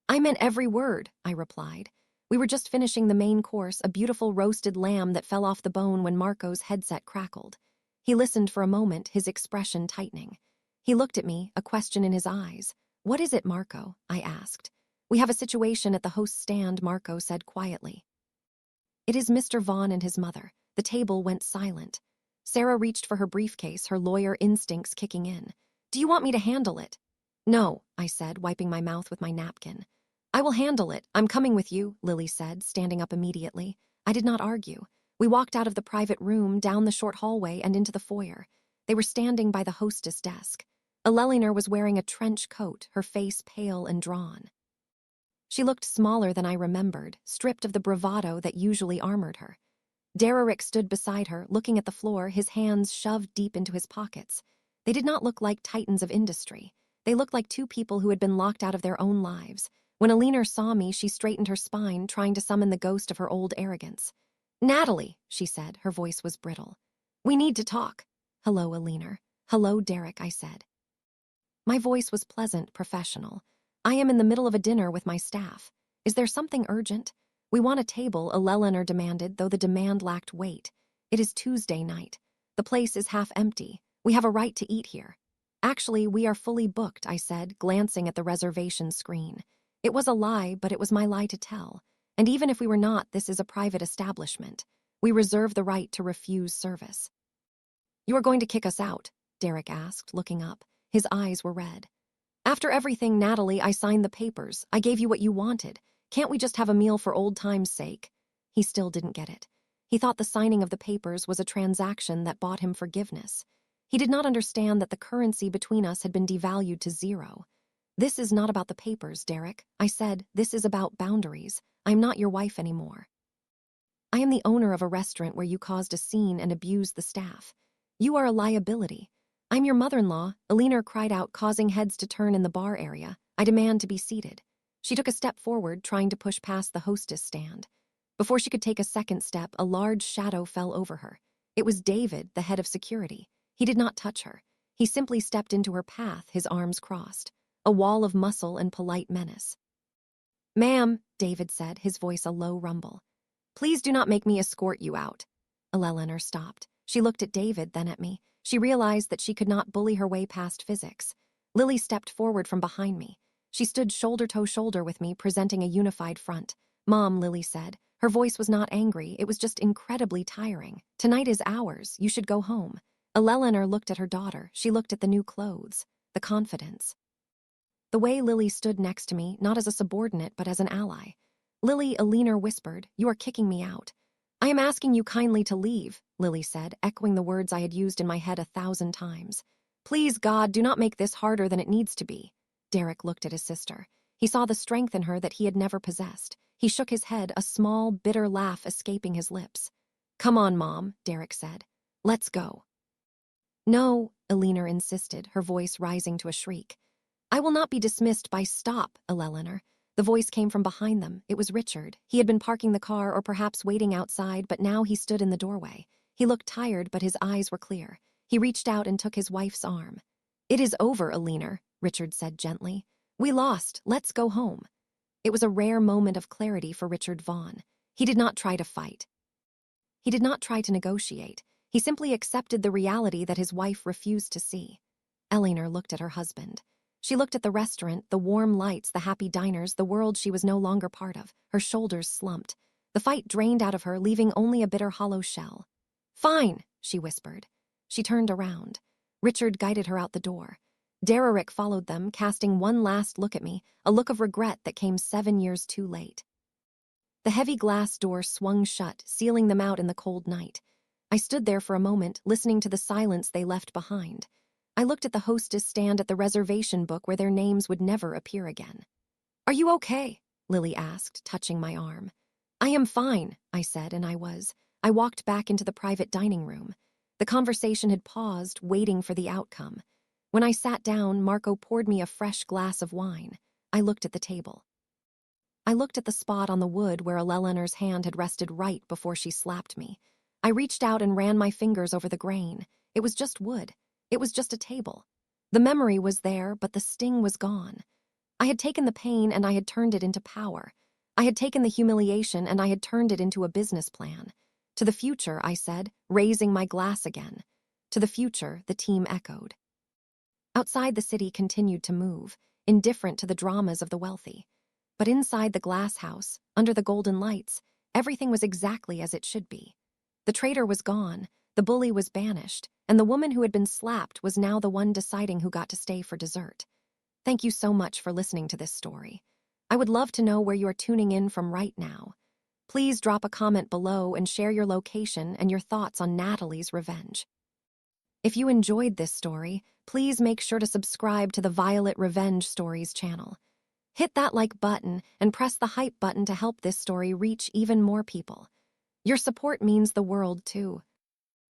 Speaker 1: "I meant every word," I replied. We were just finishing the main course, a beautiful roasted lamb that fell off the bone when Marco's headset crackled. He listened for a moment, his expression tightening. He looked at me, a question in his eyes. "What is it, Marco?" I asked. "We have a situation at the host's stand," Marco said quietly. "It is Mr. Vaughn and his mother." The table went silent. Sarah reached for her briefcase, her lawyer instincts kicking in. "Do you want me to handle it?" "No," I said, wiping my mouth with my napkin. "I will handle it. I'm coming with you," Lily said, standing up immediately. I did not argue. We walked out of the private room, down the short hallway, and into the foyer. They were standing by the hostess desk. Eleliner was wearing a trench coat, her face pale and drawn. She looked smaller than I remembered, stripped of the bravado that usually armored her. Dererick stood beside her, looking at the floor, his hands shoved deep into his pockets. They did not look like titans of industry. They looked like two people who had been locked out of their own lives. When Eliner saw me, she straightened her spine, trying to summon the ghost of her old arrogance. "Natalie," she said, her voice was brittle. "We need to talk." "Hello, Eliner." "Hello, Derek," I said. My voice was pleasant, professional. I am in the middle of a dinner with my staff. Is there something urgent? We want a table, Eleanor demanded, though the demand lacked weight. It is Tuesday night. The place is half empty. We have a right to eat here. Actually, we are fully booked, I said, glancing at the reservation screen. It was a lie, but it was my lie to tell. And even if we were not, this is a private establishment. We reserve the right to refuse service. You are going to kick us out? Derek asked, looking up. His eyes were red. After everything, Natalie, I signed the papers. I gave you what you wanted. Can't we just have a meal for old time's sake? He still didn't get it. He thought the signing of the papers was a transaction that bought him forgiveness. He did not understand that the currency between us had been devalued to zero. This is not about the papers, Derek. I said, this is about boundaries. I'm not your wife anymore. I am the owner of a restaurant where you caused a scene and abused the staff. You are a liability. I'm your mother-in-law, Eleanor cried out, causing heads to turn in the bar area. I demand to be seated. She took a step forward, trying to push past the hostess stand. Before she could take a second step, a large shadow fell over her. It was David, the head of security. He did not touch her. He simply stepped into her path, his arms crossed. A wall of muscle and polite menace. Ma'am, David said, his voice a low rumble. Please do not make me escort you out. Eleanor stopped. She looked at David, then at me. She realized that she could not bully her way past physics. Lily stepped forward from behind me. She stood shoulder-to-shoulder with me, presenting a unified front. Mom, Lily said. Her voice was not angry, it was just incredibly tiring. Tonight is ours, you should go home. Eleanor looked at her daughter. She looked at the new clothes, the confidence. The way Lily stood next to me, not as a subordinate, but as an ally. Lily, Eleanor whispered, you are kicking me out. I am asking you kindly to leave, Lily said, echoing the words I had used in my head 1,000 times. Please, God, do not make this harder than it needs to be. Derek looked at his sister. He saw the strength in her that he had never possessed. He shook his head, a small, bitter laugh escaping his lips. Come on, Mom, Derek said. Let's go. No, Eleanor insisted, her voice rising to a shriek. I will not be dismissed by stop, Eleanor. The voice came from behind them. It was Richard. He had been parking the car or perhaps waiting outside, but now he stood in the doorway. He looked tired, but his eyes were clear. He reached out and took his wife's arm. It is over, Eleanor, Richard said gently. We lost. Let's go home. It was a rare moment of clarity for Richard Vaughn. He did not try to fight. He did not try to negotiate. He simply accepted the reality that his wife refused to see. Eleanor looked at her husband. She looked at the restaurant, the warm lights, the happy diners, the world she was no longer part of. Her shoulders slumped. The fight drained out of her, leaving only a bitter hollow shell. Fine, she whispered. She turned around. Richard guided her out the door. Derek followed them, casting one last look at me, a look of regret that came 7 years too late. The heavy glass door swung shut, sealing them out in the cold night. I stood there for a moment, listening to the silence they left behind. I looked at the hostess stand at the reservation book where their names would never appear again. Are you okay? Lily asked, touching my arm. I am fine, I said, and I was. I walked back into the private dining room. The conversation had paused, waiting for the outcome. When I sat down, Marco poured me a fresh glass of wine. I looked at the table. I looked at the spot on the wood where Eleanor's hand had rested right before she slapped me. I reached out and ran my fingers over the grain. It was just wood. It was just a table. The memory was there, but the sting was gone. I had taken the pain and I had turned it into power. I had taken the humiliation and I had turned it into a business plan. To the future, I said, raising my glass again. To the future, the team echoed. Outside, the city continued to move, indifferent to the dramas of the wealthy. But inside the glass house, under the golden lights, everything was exactly as it should be. The traitor was gone, the bully was banished, and the woman who had been slapped was now the one deciding who got to stay for dessert. Thank you so much for listening to this story. I would love to know where you are tuning in from right now. Please drop a comment below and share your location and your thoughts on Natalie's revenge. If you enjoyed this story, please make sure to subscribe to the Violet Revenge Stories channel. Hit that like button and press the hype button to help this story reach even more people. Your support means the world too.